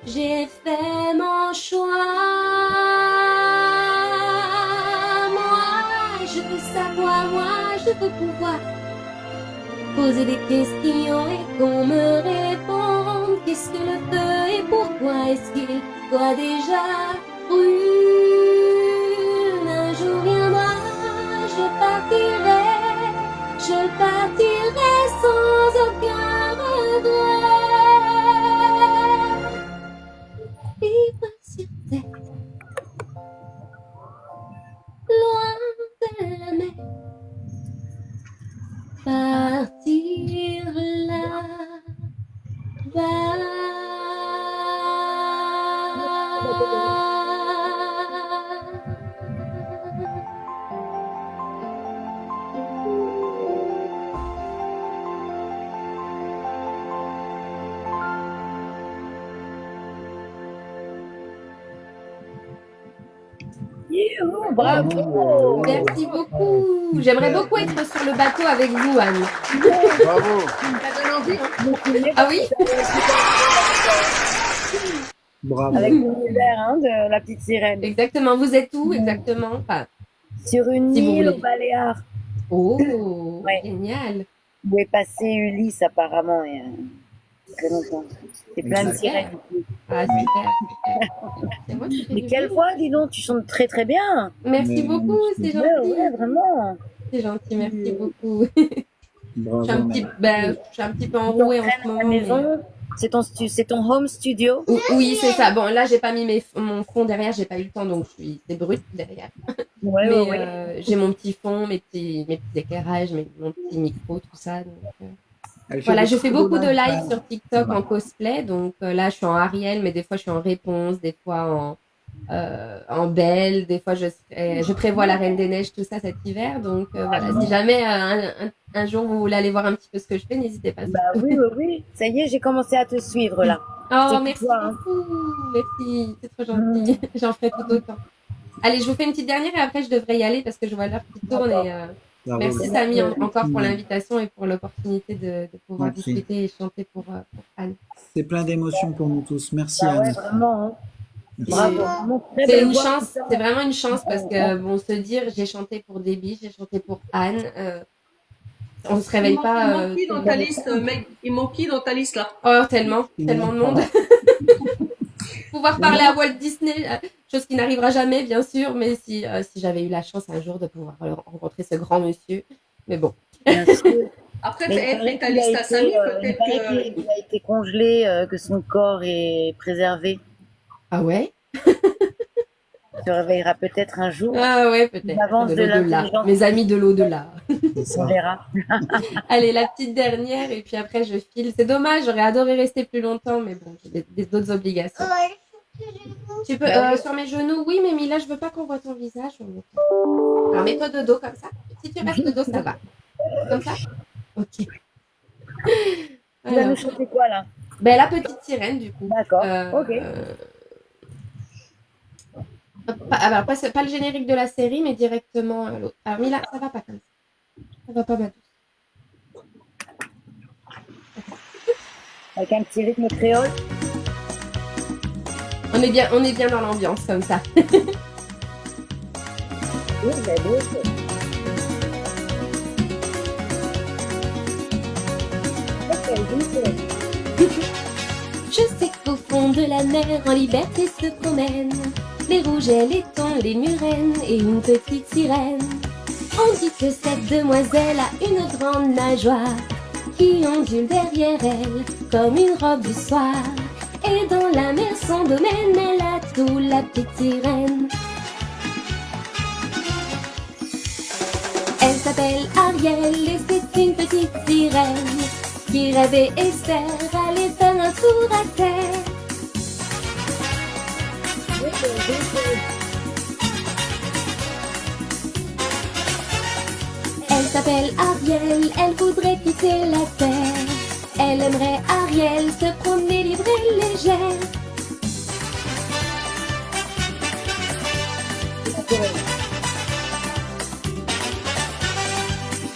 j'ai fait mon choix. Moi, je veux savoir, moi, je veux pouvoir poser des questions et qu'on me réponde. Qu'est-ce que le feu et pourquoi est-ce qu'il doit déjà brûler? Un jour viendra, je partirai sans aucun regret. Vivre sur terre, loin de la mer, partir là-bas. Youhou, bravo! Merci beaucoup. J'aimerais beaucoup être sur le bateau avec vous, Anne. Bravo. Ça donne envie, hein. Ah oui? Bravo. Avec l'univers hein, de la petite sirène. Exactement. Vous êtes où exactement? Enfin, Sur une Si vous île voulez. aux Baléares, oh, Ouais. génial. où est passé Ulysse apparemment il y a très longtemps. C'est plein de Exact. sirènes. Ah, super. C'est moi qui fais Mais du quelle bruit. voix, dis donc, tu chantes très très bien. Merci Mais- beaucoup, c'est Ouais, gentil. ouais, vraiment. C'est gentil, merci beaucoup. Bravo. Je suis un petit peu enrouée en ce À la moment. mais- maison, c'est ton home studio. Oui, c'est ça. Bon, là, j'ai pas mis mon fond derrière, j'ai pas eu le temps, donc c'est brut derrière. Ouais, Mais ouais, ouais. j'ai mon petit fond, mes petits éclairages, mon petit micro, tout ça. Donc, Elle fait voilà, des je fais beaucoup de lives. live sur TikTok en cosplay. Donc là, je suis en Ariel, mais des fois, je suis en réponse, des fois en Belle, des fois, je prévois la Reine des Neiges, tout ça cet hiver. Donc voilà, si jamais un jour vous voulez aller voir un petit peu ce que je fais, n'hésitez pas. Bah oui, oui, oui. Ça y est, j'ai commencé à te suivre là. Oh, C'est merci toi, hein. beaucoup. Merci, c'est trop gentil. J'en ferai tout autant. Allez, je vous fais une petite dernière et après je devrais y aller parce que je vois l'heure qui tourne. Et, Ça merci roule. Samy encore pour l'invitation et pour l'opportunité de pouvoir Merci. discuter et chanter pour Anne. C'est plein d'émotions pour nous tous. Merci Bah ouais, Anne. vraiment. Hein. Et Bravo. Vraiment très c'est belle une voix, chance, tout ça. c'est vraiment une chance parce que bon, se dire j'ai chanté pour Déby, j'ai chanté pour Anne, on se réveille Il pas. manque qui dans ta liste, mec? Il manque qui dans ta liste là? Oh, tellement de monde. Pouvoir parler à Walt Disney, chose qui n'arrivera jamais, bien sûr, mais si j'avais eu la chance un jour de pouvoir rencontrer ce grand monsieur. Mais bon. Bien sûr. Après, Mais il fais paraît ta qu'il a liste à été, Samy, il peut-être paraît que. qu'il a été congelé, que son corps est préservé. Ah ouais? Il se réveillera peut-être un jour. Ah ouais, peut-être. L'avance De de l'au-delà. l'intelligence. Mes amis de l'au-delà. C'est ça. On verra. Allez, la petite dernière, et puis après je file. C'est dommage, j'aurais adoré rester plus longtemps, mais bon, j'ai d'autres obligations. Tu peux, sur mes genoux, oui, mais Mila, je veux pas qu'on voit ton visage. Alors mets-toi de dos comme ça. Si tu restes de dos, ça va. Comme ça? Ok. Tu vas Alors, nous chanter quoi là? ben, la petite sirène, du coup. D'accord. Ok. Alors, pas le générique de la série, mais directement l'autre. Alors, Mila, ça va pas comme ça. Ça va pas, ma douce. Avec un petit rythme créole. On est bien dans l'ambiance, comme ça. Oui, ben, oui. Je sais qu'au fond de la mer, en liberté se promènent les rouget, les thons, les murènes et une petite sirène. On dit que cette demoiselle a une grande nageoire qui ondule derrière elle comme une robe du soir. Et dans la mer, son domaine, elle a tout, la petite sirène. Elle s'appelle Ariel et c'est une petite sirène qui rêve et espère aller faire un tour à terre. Elle s'appelle Ariel, elle voudrait quitter la terre. Elle aimerait Ariel se promener libre et légère.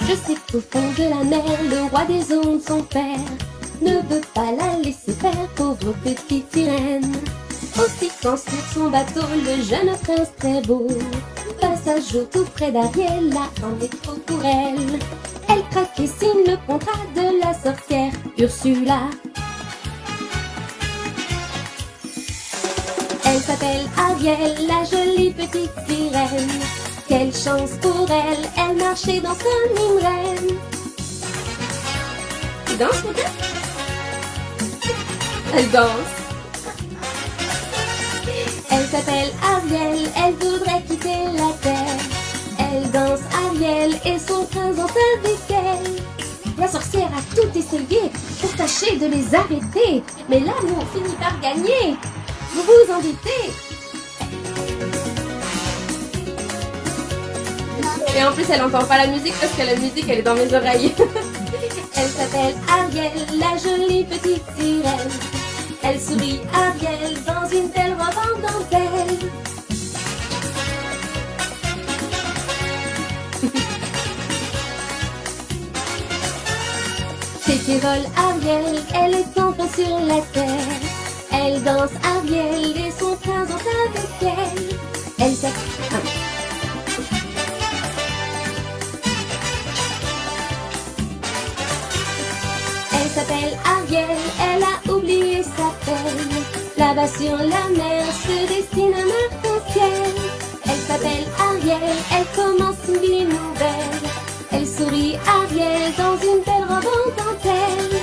Je sais qu'au fond de la mer, le roi des ondes, son père, ne veut pas la laisser faire, pauvre petite sirène. Aussi quand sur son bateau, le jeune prince très beau passe un jour tout près d'Ariel, là en est trop pour elle. Elle craque et signe le contrat de la sorcière Ursula. Elle s'appelle Ariel, la jolie petite sirène. Quelle chance pour elle, elle marchait dans son migraine. Tu danses peut-être? Elle danse. Elle s'appelle Ariel, elle voudrait quitter la terre. Elle danse Ariel et son prince danse avec elle. La sorcière a tout essayé pour tâcher de les arrêter. Mais l'amour finit par gagner. Vous vous en doutez? Et en plus, elle n'entend pas la musique parce que la musique, elle est dans mes oreilles. Elle s'appelle Ariel, la jolie petite sirène. Elle sourit Ariel dans une belle robe en dentelle. C'est qui vole Ariel, elle est enfin sur la terre. Elle danse Ariel et son prince danse avec elle. Elle s'appelle... Elle s'appelle Ariel, elle a oublié sa peine. Là-bas sur la mer se dessine un arc-en-ciel. Elle s'appelle Ariel, elle commence une vie nouvelle. Elle sourit Ariel dans une belle robe en dentelle.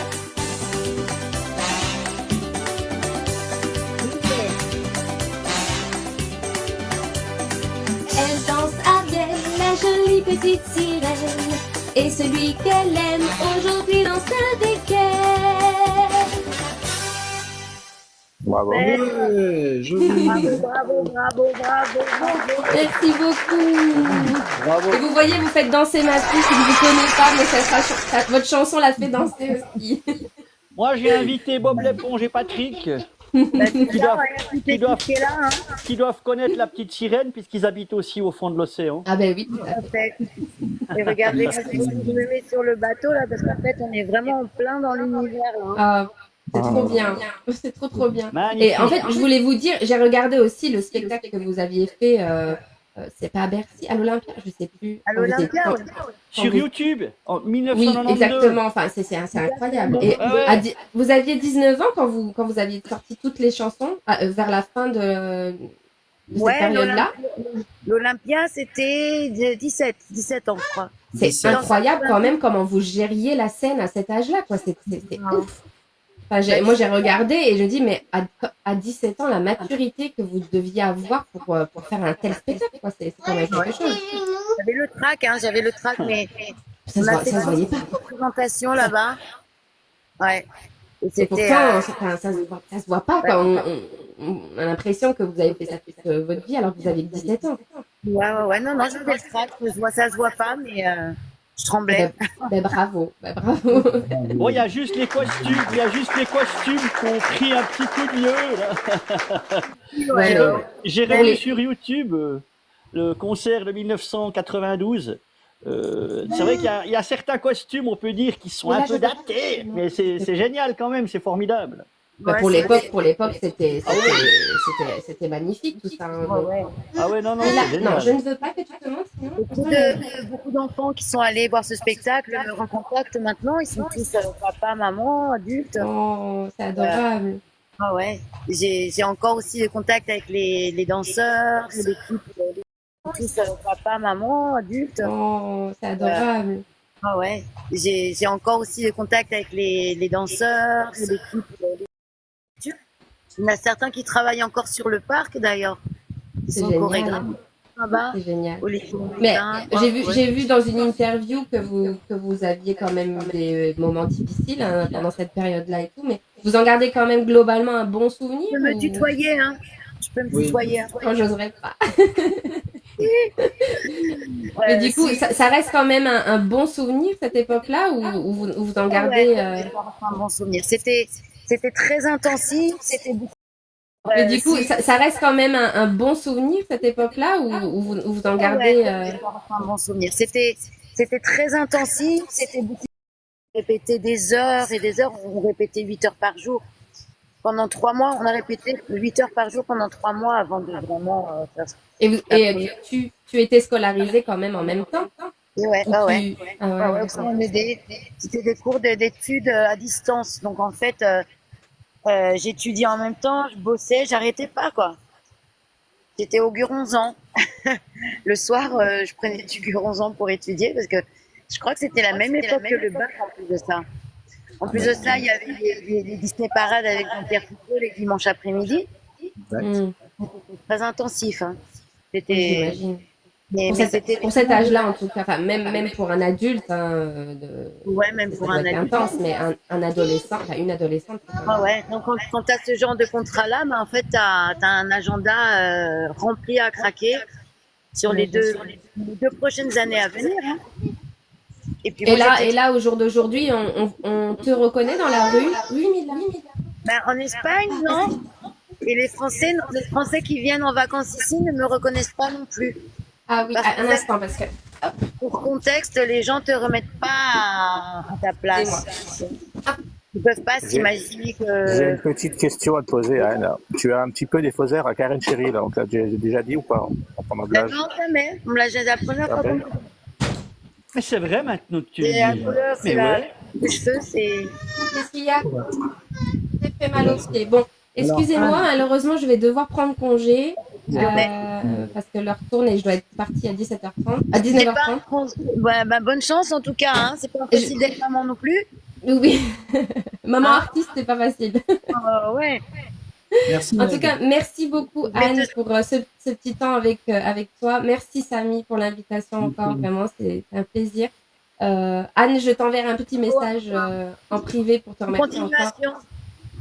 Elle danse Ariel, la jolie petite sirène. Et celui qu'elle aime aujourd'hui danse avec elle. Bravo. Ouais, joli. Merci beaucoup. Bravo. Et vous voyez, vous faites danser ma fille, je ne vous connais pas, mais votre chanson la fait danser aussi. Moi, j'ai invité Bob l'éponge et Patrick, qui doivent connaître la petite sirène, puisqu'ils habitent aussi au fond de l'océan. Ah ben oui, tout à fait. Et regardez, moi, je me mets sur le bateau là parce qu'en fait on est vraiment en plein dans l'univers là. Ah, c'est trop bien. C'est trop bien. Magnifique. Et en fait, je voulais vous dire, j'ai regardé aussi le spectacle que vous aviez fait, c'est pas à Bercy, à l'Olympia, je sais plus. À l'Olympia, oui. Sur YouTube, en Oui, 1992. exactement. Enfin, c'est incroyable. Et vous aviez 19 ans quand vous aviez sorti toutes les chansons vers la fin de cette période-là. L'Olympia, c'était 17 ans, je crois. C'est incroyable quand même comment vous gériez la scène à cet âge-là, quoi. C'est ouf. Enfin, moi, j'ai regardé et je dis, mais à 17 ans, la maturité que vous deviez avoir pour faire un tel spectacle, quoi, c'est quand même quelque chose. J'avais le trac, mais Ça se voyait pas. une représentation là-bas. Ouais. Et pourtant, ça se voit pas, quoi. On a l'impression que vous avez fait ça toute votre vie alors que vous avez 17 ans. Ouais, non, j'avais le trac, ça se voit pas, mais je tremblais. Bravo. Bon, il y a juste les costumes qui ont pris un petit coup de mieux, là. J'ai revu sur YouTube le concert de 1992. C'est vrai qu'il y a certains costumes, on peut dire, qui sont un peu datés, mais c'est génial quand même, c'est formidable. Pour l'époque, c'était magnifique tout ça. Ah ouais, non, Non, je ne veux pas que tu te montres, sinon. Beaucoup d'enfants qui sont allés voir ce spectacle me recontactent maintenant. Ils sont tous papa, maman, adultes. Oh, c'est adorable. Ah ouais. J'ai encore aussi des contacts avec les danseurs, l'équipe. Tous papa, maman, adultes. Oh, c'est adorable. Ah ouais. J'ai encore aussi des contacts avec les danseurs, l'équipe. Il y en a certains qui travaillent encore sur le parc d'ailleurs. Ils sont chorégraphes. C'est génial. Mais j'ai vu dans une interview que vous aviez quand même des moments difficiles pendant cette période-là et tout, mais vous en gardez quand même globalement un bon souvenir. Tu peux me tutoyer, hein. Tu peux me tutoyer. Moi, j'oserais pas. Mais du coup, ça reste quand même un bon souvenir cette époque-là ou vous en gardez un bon souvenir. C'était très intensif, c'était beaucoup. Mais du coup, ça reste quand même un bon souvenir cette époque-là ou vous en gardez un bon souvenir. C'était très intensif, c'était beaucoup. On répétait des heures et des heures, on répétait 8 heures par jour. Pendant 3 mois, on a répété 8 heures par jour pendant 3 mois avant de vraiment faire ça. Et tu étais scolarisée quand même en même temps? Ouais. C'était des cours d'études à distance. Donc en fait, j'étudiais en même temps, je bossais, j'arrêtais pas quoi. J'étais au Guronzan. Le soir, je prenais du Guronzan pour étudier parce que je crois que c'était la même époque que le bac en plus de ça. En plus de ça, il y avait les Disney Parades avec Jean-Pierre Foucault les dimanches après-midi. C'était très intensif. Hein. C'était. Pour cet âge-là, en tout cas, enfin, même pour un adulte, même pour un adulte. Intense, mais un adolescent, enfin, une adolescente. Donc quand tu as ce genre de contrat-là, en fait, tu as un agenda rempli à craquer sur les deux prochaines années à venir. Hein. Et là, au jour d'aujourd'hui, on te reconnaît dans la rue? Oui, Mila. En Espagne, non. Et les Français qui viennent en vacances ici ne me reconnaissent pas non plus. Ah oui, un instant, parce que... Pour contexte, les gens te remettent pas à ta place. Ils peuvent pas s'imaginer que... J'ai une petite question à te poser, Anne. Tu as un petit peu des faux airs à Karen Cheryl, on t'a déjà dit ou pas en blage? Non, jamais. On me l'a déjà la première fois. Mais c'est vrai maintenant que tu dis. La dis. couleur, c'est les cheveux, c'est... Qu'est-ce qu'il y a? C'est fait mal au pied. Bon, excusez-moi, malheureusement, je vais devoir prendre congé. Parce que l'heure tourne et je dois être partie à 17h30. À 19h30. Bonne chance en tout cas. Hein. C'est pas facile d'être maman non plus. Oui. Maman artiste, c'est pas facile. Ouais. Merci. En tout cas, merci beaucoup Anne pour ce petit temps avec toi. Merci Samy pour l'invitation encore. Vraiment, c'est un plaisir. Anne, je t'enverrai un petit message en privé pour te remercier encore.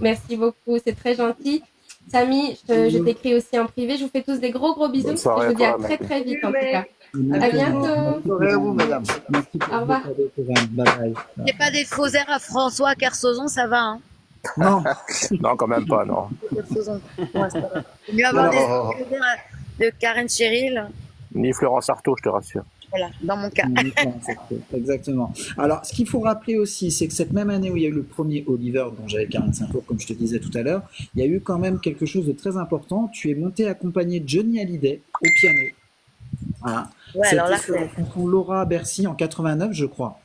Merci beaucoup, c'est très gentil. Samy, je t'écris aussi en privé. Je vous fais tous des gros bisous. Bonne Et je soirée vous dis à à toi, très Mathilde. vite en tout cas. À À bientôt. Bonne soirée à vous, madame. Merci pour Au revoir. vos cadeaux, Corinne. Bye bye. C'est pas des faux airs à François Kersozon, ça va, hein. Non, Non, quand même pas, non. Kersozon. Ouais, ça va. C'est mieux avoir des Non. faux airs de Karen Cheryl. Ni Florence Artaud, je te rassure. Voilà, dans mon cas. exactement. Alors, ce qu'il faut rappeler aussi, c'est que cette même année où il y a eu le premier Oliver, dont j'avais 45 tours, comme je te disais tout à l'heure, il y a eu quand même quelque chose de très important. Tu es monté accompagner Johnny Hallyday au piano. Voilà. Ouais, alors là, C'était sur la chanson Laura à Bercy en 89, je crois.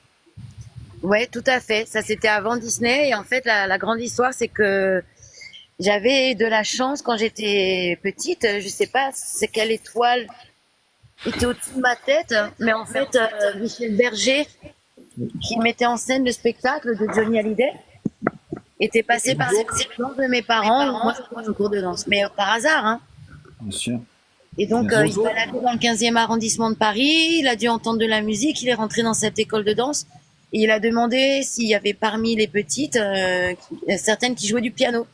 ouais, tout à fait. Ça, c'était avant Disney. Et en fait, la grande histoire, c'est que j'avais de la chance quand j'étais petite. Je sais pas c'est quelle étoile était au-dessus de ma tête, mais en fait, Michel Berger, qui mettait en scène le spectacle de Johnny Hallyday, était passé par les connaissances de mes parents. Moi, je prends un cours de danse, mais par hasard, hein. Bien sûr. Et donc, il se baladait dans le 15e arrondissement de Paris. Il a dû entendre de la musique. Il est rentré dans cette école de danse. Et il a demandé s'il y avait parmi les petites, certaines qui jouaient du piano.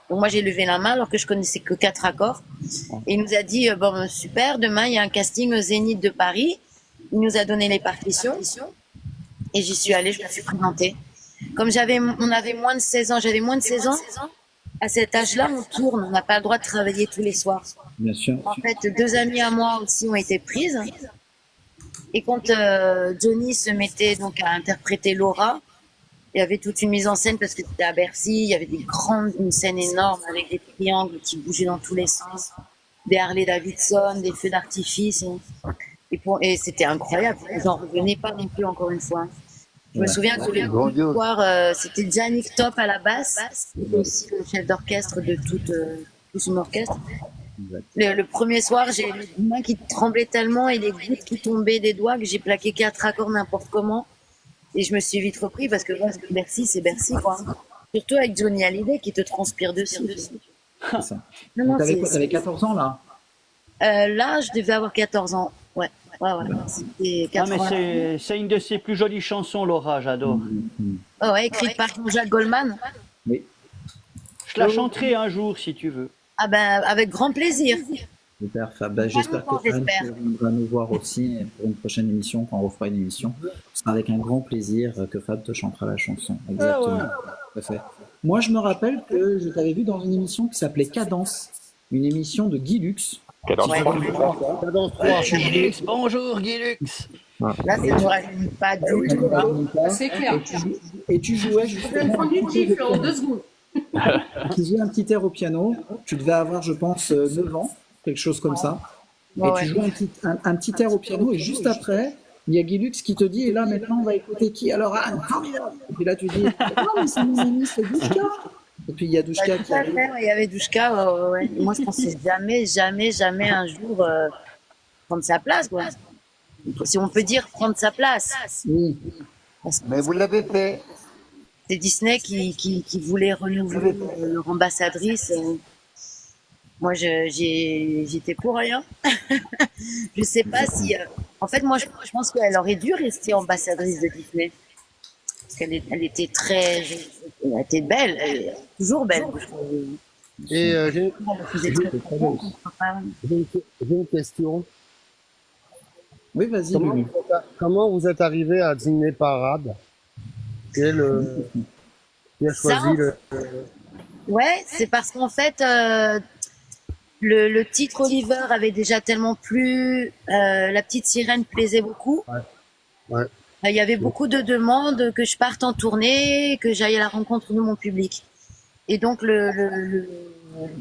Donc moi, j'ai levé la main alors que je connaissais que 4 accords. Et il nous a dit, bon, super, demain, il y a un casting au Zénith de Paris. Il nous a donné les partitions. Et j'y suis allée, je me suis présentée. Comme on avait moins de 16 ans, j'avais moins de 16 ans. À cet âge-là, on tourne. On n'a pas le droit de travailler tous les soirs. Bien sûr. En fait, 2 amies à moi aussi ont été prises. Et quand Johnny se mettait donc à interpréter Laura, il y avait toute une mise en scène parce que c'était à Bercy, il y avait une scène énorme avec des triangles qui bougeaient dans tous les sens, des Harley Davidson, des feux d'artifice. Et c'était incroyable. J'en revenais pas non plus, encore une fois. Je me souviens que le grandiose. soir, c'était Yannick Top à la basse, c'était aussi le chef d'orchestre de tout son orchestre. Le premier soir, j'ai les mains qui tremblaient tellement et les gouttes qui tombaient des doigts que j'ai plaqué 4 accords n'importe comment. Et je me suis vite repris parce que Bercy, c'est Bercy, quoi. Surtout avec Johnny Hallyday qui te transpire dessus. C'est ça. Non, T'avais 14 ans, là? là, je devais avoir 14 ans. Ouais. C'était Ah, mais 80. c'est une de ses plus jolies chansons, Laura, j'adore. Oh, ouais, écrite par Jean-Jacques Goldman. Oui. Je la chanterai un jour, si tu veux. Ah ben, avec grand plaisir. Super, Fab. Bah, j'espère que Fab viendra nous voir aussi pour une prochaine émission, quand on refera une émission. Ce sera avec un grand plaisir que Fab te chantera la chanson. Exactement. Tout à fait. Moi, je me rappelle que je t'avais vu dans une émission qui s'appelait Cadence, une émission de Guy Lux. Cadence Ouais. 3. Cadence 3. Guilux, bonjour Guilux. Là, ça ne me rajeunit pas du tout. C'est clair. Et tu jouais Je vais justement prendre du gifle en 2 secondes. tu jouais un petit air au piano. Tu devais avoir, je pense, 9 ans, quelque chose comme ça. Ouais, Et tu jouais un petit air au piano. Et juste après, il y a Guy Lux qui te dit, et là, maintenant, on va écouter qui? Alors, Anne, formidable. Et puis là, tu dis, non, mais c'est mon ami, c'est Douchka. Et puis, il y a Douchka qui arrive. Il y avait Douchka. Ouais. Moi, je pensais jamais un jour prendre sa place, quoi. Si on peut dire prendre sa place. Oui. Mais vous l'avez fait. C'est Disney qui voulait renouveler leur ambassadrice. Moi, j'étais pour rien. Je sais pas si. En fait, moi, je pense qu'elle aurait dû rester ambassadrice de Disney. Parce qu'elle était elle était belle, elle est toujours belle. Et j'ai Elle faisait très bien. une question. Oui, vas-y, Comment, Lulu. comment vous êtes arrivé à Disney Parade? Qui a choisi le. Ouais, c'est parce qu'en fait, le titre Oliver avait déjà tellement plu, La Petite Sirène plaisait beaucoup. Ouais. Il y avait beaucoup de demandes que je parte en tournée, que j'aille à la rencontre de mon public. Et donc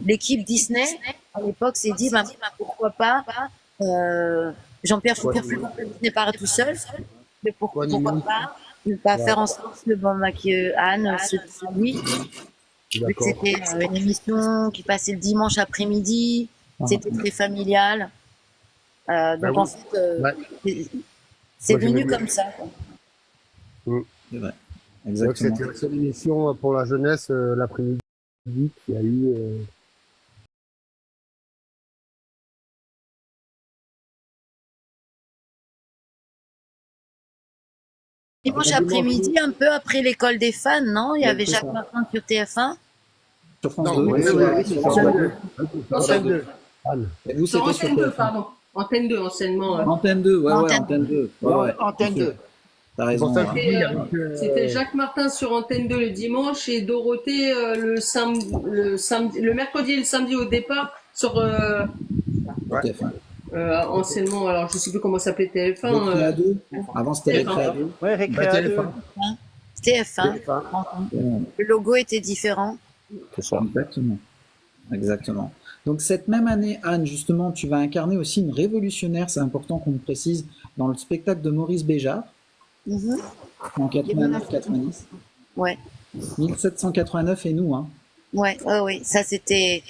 l'équipe Disney à l'époque s'est dit, pourquoi pas Jean-Pierre Foucault n'est pas tout seul, mais pourquoi pas ne pas faire en sorte que Anne se lui. Vu que c'était une émission qui passait le dimanche après-midi, c'était très familial. Donc en fait, c'est venu comme ça. C'est vrai. Donc Exactement. c'était la seule émission pour la jeunesse l'après-midi qui a eu. Dimanche après-midi, un peu après l'école des fans, non? Il y avait Jacques Martin sur TF1. Sur France Non, 2. oui, sur- oui, oui, sur c'est France Antenne 2. 2. Antenne 2. Anne. Et vous, Sur c'était sur Antenne 2, TF1. pardon. Antenne 2, anciennement. Antenne 2, ouais, Antenne. Antenne 2. Ouais, ouais, Antenne bien sûr. 2. T'as C'est raison. pour ça que je ouais. dis C'était Jacques Martin sur Antenne 2 le dimanche et Dorothée le mercredi et le samedi au départ sur TF1. anciennement, alors je sais plus comment s'appelait TF1. Récréa 2. Avant, c'était TF1. Récréa 2. Ouais, Récréa 2. TF1. TF1. Le logo était différent. C'est ça. Exactement. Exactement. Donc cette même année, Anne, justement, tu vas incarner aussi une révolutionnaire, c'est important qu'on le précise, dans le spectacle de Maurice Béjart, Mhm. en 89-90. Ouais. 1789 et nous, hein. Ouais, ouais, ouais. Ça, c'était.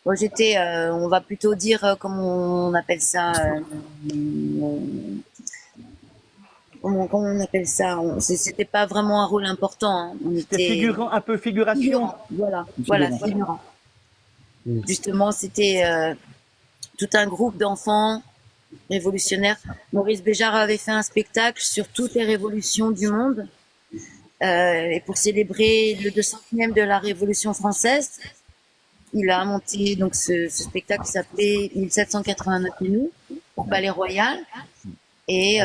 Moi, j'étais, on va plutôt dire, comment on appelle ça, comment on appelle ça? C'était pas vraiment un rôle important, hein. On C'était était figurant, un peu figuration. figurant. Voilà, Figurant. figurant. Justement, c'était tout un groupe d'enfants révolutionnaires. Maurice Béjart avait fait un spectacle sur toutes les révolutions du monde. Et pour célébrer le 200e de la Révolution française, il a monté donc ce spectacle qui s'appelait 1789 et nous au Palais Royal et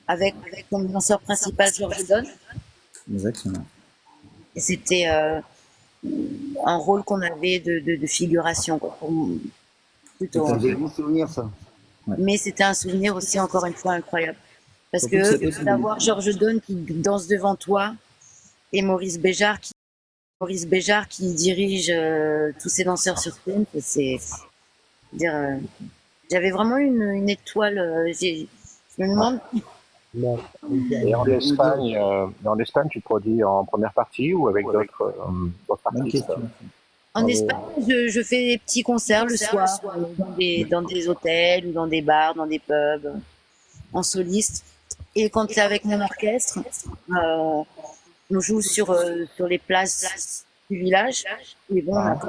avec comme danseur principal Georges Donne. Exactement. Et c'était un rôle qu'on avait de figuration, quoi, plutôt. C'est un des bons souvenirs, ça. Mais c'était un souvenir aussi, encore une fois, incroyable. Parce Surtout que c'était que d'avoir Georges Donne qui danse devant toi et Maurice Béjart qui dirige tous ces danseurs sur scène, c'est dire, j'avais vraiment une étoile. Je me demande. Et en Espagne, tu te produis en première partie ou avec d'autres Bonne artistes? question. En Espagne, je fais des petits concerts le soir dans des hôtels ou dans des bars, dans des pubs, en soliste. Et quand c'est avec mon orchestre, on joue sur les places du village. Et bon, on a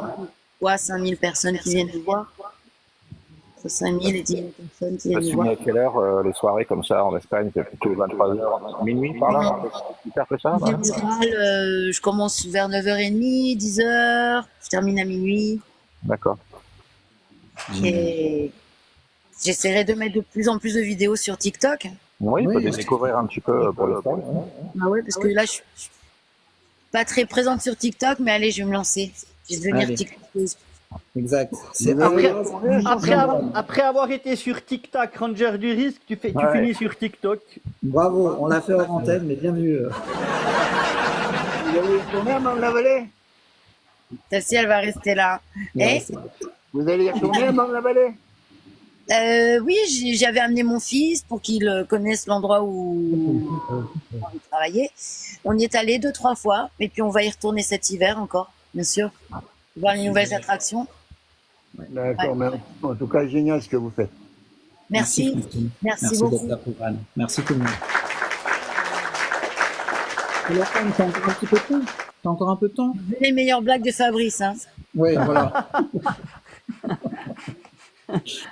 quoi, 5000 personnes qui viennent nous voir. Entre 5000 et 10 000 personnes qui viennent Tu nous voir. à quelle heure les soirées comme ça en Espagne? C'est plutôt 23h, minuit par là? Plus tard que ça? En Voilà. général, je commence vers 9h30, 10h, je termine à minuit. D'accord. Et j'essaierai de mettre de plus en plus de vidéos sur TikTok. Oui, Oui, peut-être découvrir un petit peu pour l'Espagne. Ah ouais, parce que là, je suis pas très présente sur TikTok, mais allez, je vais me lancer. Je vais devenir Allez. TikTokeuse. Exact. C'est Après avoir été sur TikTok, Ranger du risque, tu finis sur TikTok. Bravo, on l'a fait hors antenne, mais bien vu. Vous allez y retourner à Mantes-la-Vallée? Celle-ci, elle va rester là. Ouais, Et c'est- Vous allez y retourner à Mantes-la-Vallée? oui, j'avais amené mon fils pour qu'il connaisse l'endroit où il travaillait. On y est allé 2-3 fois, et puis on va y retourner cet hiver encore, bien sûr. Voir les nouvelles attractions. D'accord, mais en tout cas, génial ce que vous faites. Merci. Christine. Merci Merci beaucoup. d'être là pour Anne. Merci tout le monde. Alors, Anne, t'as encore un petit peu de temps? T'as encore un peu de temps? Les meilleures blagues de Fabrice, hein. Oui, voilà.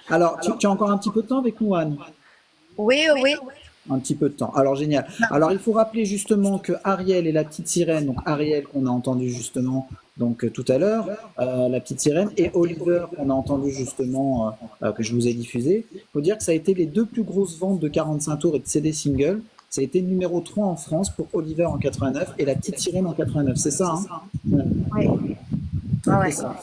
Alors, tu as encore un petit peu de temps avec nous, Anne? Oui, oui. Un petit peu de temps. Alors, génial. Alors, il faut rappeler justement que Ariel et la petite sirène, donc Ariel qu'on a entendu justement tout à l'heure, la petite sirène, et Oliver qu'on a entendu justement, que je vous ai diffusé. Il faut dire que ça a été les deux plus grosses ventes de 45 tours et de CD single. Ça a été numéro 3 en France pour Oliver en 89 et la petite sirène en 89. C'est ça, hein? Oui. Ah ouais. C'est ça.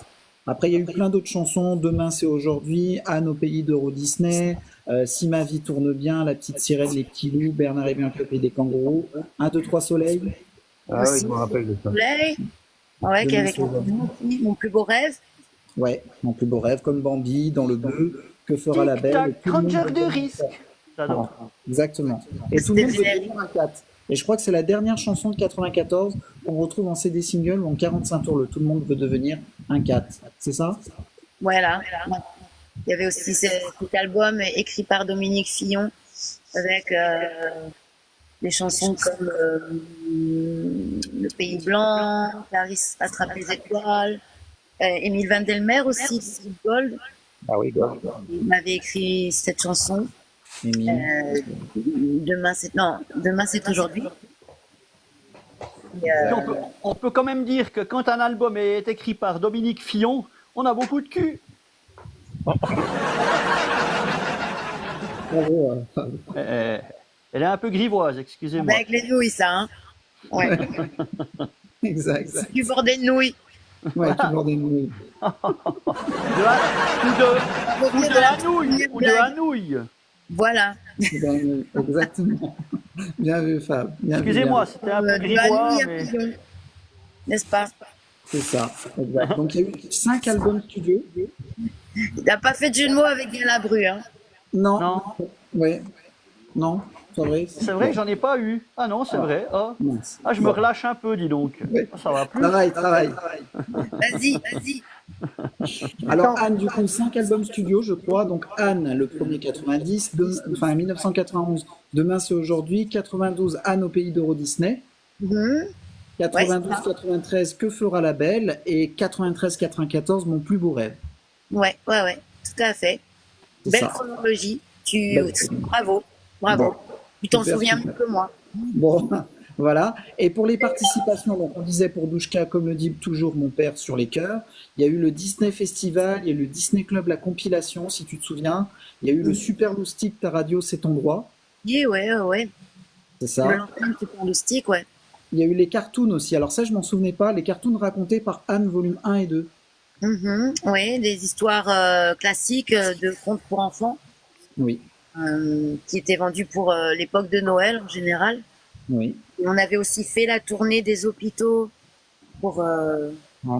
Après, il y a eu plein d'autres chansons. Demain, c'est aujourd'hui. Anne au pays d'Euro Disney. Si ma vie tourne bien. La petite sirène, les petits loups. Bernard et Bianca, le pays des kangourous. 1, 2, 3 soleil. Ah oui, je me rappelle de ça. Soleil. Ouais, Demain, avec c'est aujourd'hui. mon plus beau rêve. Ouais, mon plus beau rêve, comme Bambi, dans le bleu. Que fera la belle? Et tout le monde Ranger veut de dire risque. ça. J'adore. Exactement. Et tout le monde veut devenir un 4. Et je crois que c'est la dernière chanson de 94 qu'on retrouve en CD single ou en 45 tours. Le tout le monde veut devenir un 4. C'est ça? Voilà. Il y avait aussi cet album écrit par Dominique Fillon avec des chansons comme Le Pays Blanc, Clarisse attrape les étoiles, Émile Van Delmer aussi, Gold. Ah oui, Gold. Il m'avait écrit cette chanson. Émile. Demain c'est aujourd'hui. Et, Puis on peut quand même dire que quand un album est écrit par Dominique Fillon, on a beaucoup de cul. Bravo, Elle est un peu grivoise, excusez-moi. avec les nouilles, ça, hein. Ouais. Exact. Du bordel de nouilles. Ouais, tu bordel, oui. Ou de la nouille. Ou de la nouille. Voilà. Exactement. Bien vu, Fab. Excusez-moi, c'était un peu grivois, mais... N'est-ce pas? C'est ça, exact. Donc il y a eu 5 albums studio. Il n'a pas fait de jeu de mots avec Galabru, hein? Non. Non. Ouais. Non, c'est vrai. C'est vrai que j'en ai pas eu. Ah non, c'est vrai. Ah. Mince. Ah, je me relâche un peu, dis donc. Ouais. Ça va plus. Travail. Vas-y. Alors Anne, du coup, 5 albums studio, je crois. Donc Anne, le premier 90, 1991, Demain c'est aujourd'hui, 92, Anne au pays d'Euro Disney, 92-93, Que fera la belle, et 93-94, Mon plus beau rêve. Ouais, tout à fait. C'est Belle ça. chronologie. Bravo. Bon. Tu t'en Super, souviens super. mieux que moi. Bon, voilà. Et pour les participations, donc on disait pour Douchka, comme le dit toujours mon père sur les chœurs, il y a eu le Disney Festival, il y a eu le Disney Club, la compilation, si tu te souviens. Il y a eu le Super Loustic, Ta radio, c'est ton droit. Ouais. C'est ça. Le Super Loustic, ouais. Il y a eu les cartoons aussi. Alors ça, je m'en souvenais pas. Les cartoons racontés par Anne, volume 1 et 2. Oui, des histoires classiques de contes pour enfants. Oui. Qui étaient vendus pour l'époque de Noël en général. Oui. Et on avait aussi fait la tournée des hôpitaux pour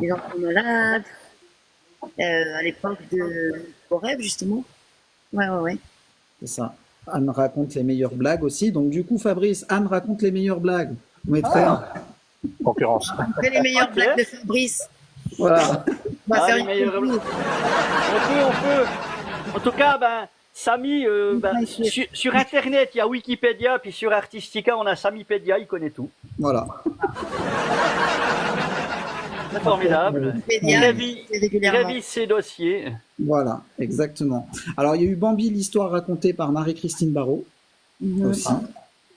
les enfants malades à l'époque de Beau Rêve, justement. Ouais. C'est ça. Anne raconte les meilleures blagues aussi. Donc du coup, Fabrice, Anne raconte les meilleures blagues. Vous mettez Concurrence. On fait les meilleures blagues de Fabrice. Voilà. On va faire les une meilleurs- photo. On peut. En tout cas, Samy, sur Internet, il y a Wikipédia, puis sur Artistica, on a Samipédia, il connaît tout. Voilà. C'est formidable. Il régulièrement. révise ses dossiers. Voilà, exactement. Alors, il y a eu Bambi, l'histoire racontée par Marie-Christine Barrault aussi.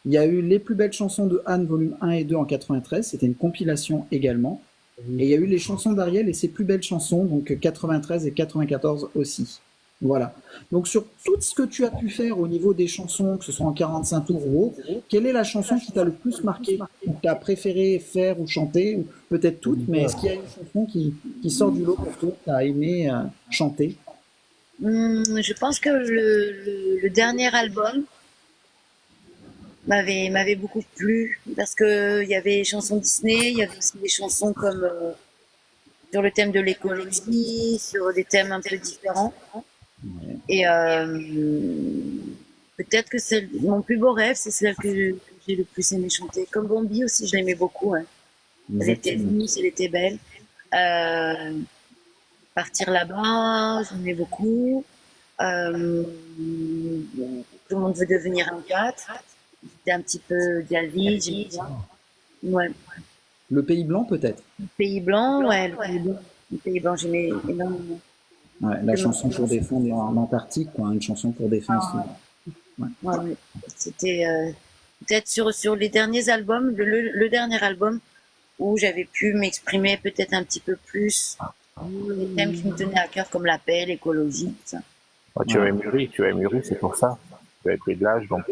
Il y a eu Les plus belles chansons de Anne, volume 1 et 2 en 93. C'était une compilation également. Et il y a eu les chansons d'Ariel et ses plus belles chansons, donc 93 et 94 aussi. Voilà. Donc, sur tout ce que tu as pu faire au niveau des chansons, que ce soit en 45 tours ou autre, quelle est la chanson qui t'a le plus marqué, ou que tu as préféré faire ou chanter, ou peut-être toutes, mais est-ce qu'il y a une chanson qui sort du lot pour toi, que tu as aimé chanter? Je pense que le dernier album m'avait beaucoup plu parce que il y avait des chansons Disney, il y avait aussi des chansons comme sur le thème de l'écologie, sur des thèmes un peu différents. Et peut-être que mon plus beau rêve, c'est celle que j'ai le plus aimé chanter. Comme Bambi aussi, je l'aimais beaucoup. Hein. Elle était douce, elle était belle. Partir là-bas, j'aimais beaucoup. Tout le monde veut devenir un 4. C'était un petit peu Galvi, j'aimais bien. Ouais. Le Pays Blanc, peut-être? Le Pays Blanc, ouais. Le Pays Blanc, j'aimais énormément. Ouais, la chanson pour défendre en Antarctique, quoi, une chanson pour défendre. Ouais. C'était peut-être sur les derniers albums, le dernier album où j'avais pu m'exprimer peut-être un petit peu plus les thèmes qui me tenaient à cœur comme la paix, l'écologie, tout ça. Tu avais mûri, c'est pour ça. Tu avais pris de l'âge, donc...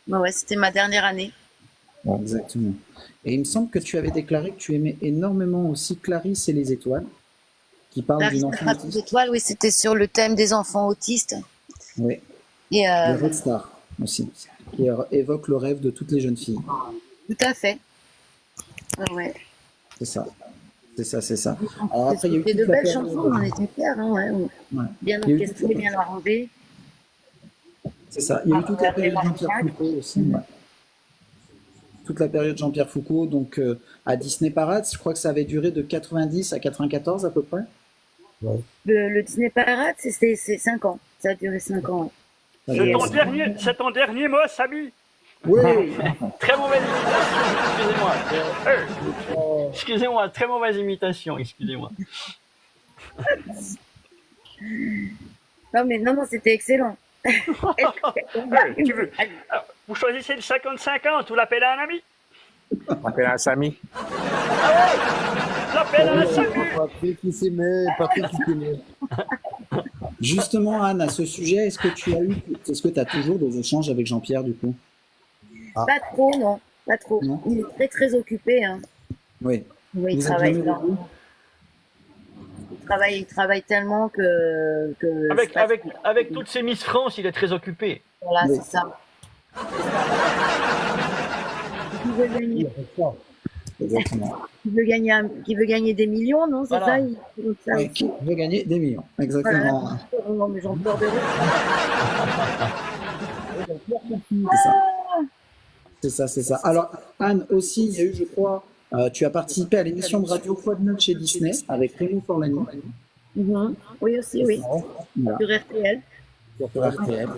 Ouais, c'était ma dernière année. Exactement. Et il me semble que tu avais déclaré que tu aimais énormément aussi Clarisse et les étoiles, qui parle d'une enfant Clarisse autiste. des étoiles, oui, c'était sur le thème des enfants autistes. Oui. Et Le Red Star aussi, qui évoque le rêve de toutes les jeunes filles. tout à fait. Ouais. C'est ça. C'est ça. Alors après, il y a eu C'était de toute la belles période- chansons, on en était fiers, hein, ouais. Ouais. Bien Il y a eu orchestrées, bien arrangées. C'est ça. Il y a eu toute la période Jean-Pierre Foucault aussi. Ouais. Toute la période Jean-Pierre Foucault, donc à Disney Parade, je crois que ça avait duré de 90 à 94 à peu près. Le Disney Parade, c'est 5 ans. Ça a duré 5 ans. Ouais. C'est ton dernier mot, Samy. Oui. Très mauvaise imitation, excusez-moi. Excusez-moi, très mauvaise imitation, excusez-moi. Non, c'était excellent. Tu veux, vous choisissez le 50-50 ou l'appel à un ami? Appelle un Samy. L'appel à la SAMU. Patrick qui s'y met, Patrick qui s'y met. Justement, Anne, à ce sujet, est-ce que tu as toujours des échanges avec Jean-Pierre, du coup? Pas trop, non. Pas trop. Non. Il est très, très occupé. Hein. Oui. Oui, il Vous êtes travaille jamais énormément. Il travaille tellement que c'est pas- Avec toutes ces Miss France, il est très occupé. Voilà, Oui. c'est ça. Qui veut gagner, Exactement. qui veut gagner des millions, non? C'est Voilà. ça, donc ça Ouais, aussi. qui veut gagner des millions. Exactement. Voilà. Non, mais j'en pleure de rire. C'est ça. C'est ça. Alors, Anne, aussi, il y a eu, je crois, tu as participé à l'émission de radio Quoi de neuf chez Disney avec Remo Forlani. Mhm. Oui, aussi, oui. Voilà. Sur RTL. Sur RTL.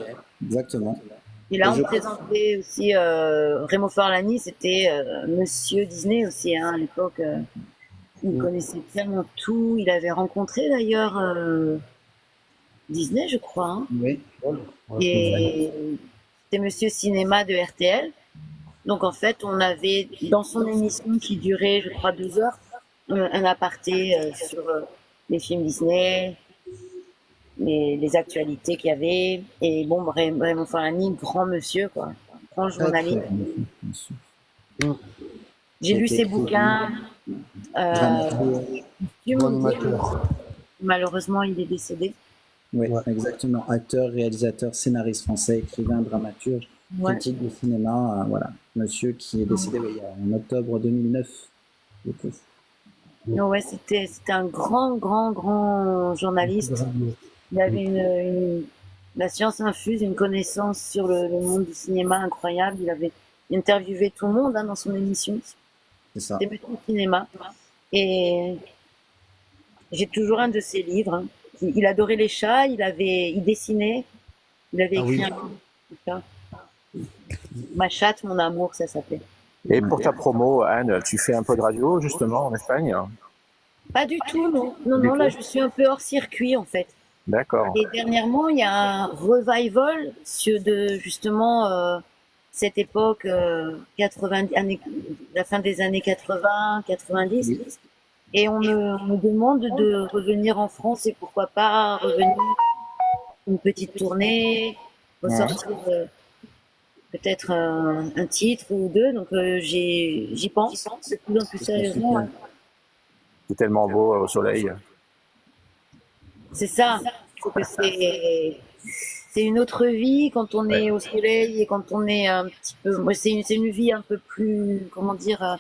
Exactement. Et là, Et on je- présentait aussi Remo Forlani, c'était Monsieur Disney aussi, hein, à l'époque. Il connaissait tellement tout. Il avait rencontré d'ailleurs Disney, je crois. Hein. Oui. Et c'était Monsieur Cinéma de RTL. Donc en fait, on avait dans son émission qui durait, je crois, 2 heures, un aparté sur les films Disney, les actualités qu'il y avait. Et bon, Raymond Forlani, grand monsieur, quoi, grand journaliste. J'ai lu ses bouquins. Malheureusement, il est décédé. Oui, exactement. Acteur, réalisateur, scénariste français, écrivain, dramaturge, Ouais. critique de cinéma. Voilà. Monsieur qui est décédé en octobre 2009. Du coup. Non, ouais, c'était un grand journaliste. Il avait la science infuse, une connaissance sur le monde du cinéma incroyable. Il avait interviewé tout le monde hein, dans son émission. C'est ça. C'était Monsieur Cinéma. Et j'ai toujours un de ses livres. Hein. Il adorait les chats, il dessinait, il avait écrit un livre, tout ça. Ma chatte, mon amour, ça s'appelait. Et pour ta promo, Anne, tu fais un peu de radio, justement, en Espagne? Pas du tout, non. Non, là, je suis un peu hors circuit, en fait. D'accord. Et dernièrement, il y a un revival de justement cette époque 80, la fin des années 80, 90. Et on me demande de revenir en France et pourquoi pas revenir une petite tournée, ressortir peut-être un titre ou deux. Donc j'y pense de plus en plus sérieusement. Hein. C'est tellement beau au soleil. C'est ça. C'est une autre vie quand on est au soleil et quand on est un petit peu. Moi, c'est une vie un peu plus, comment dire,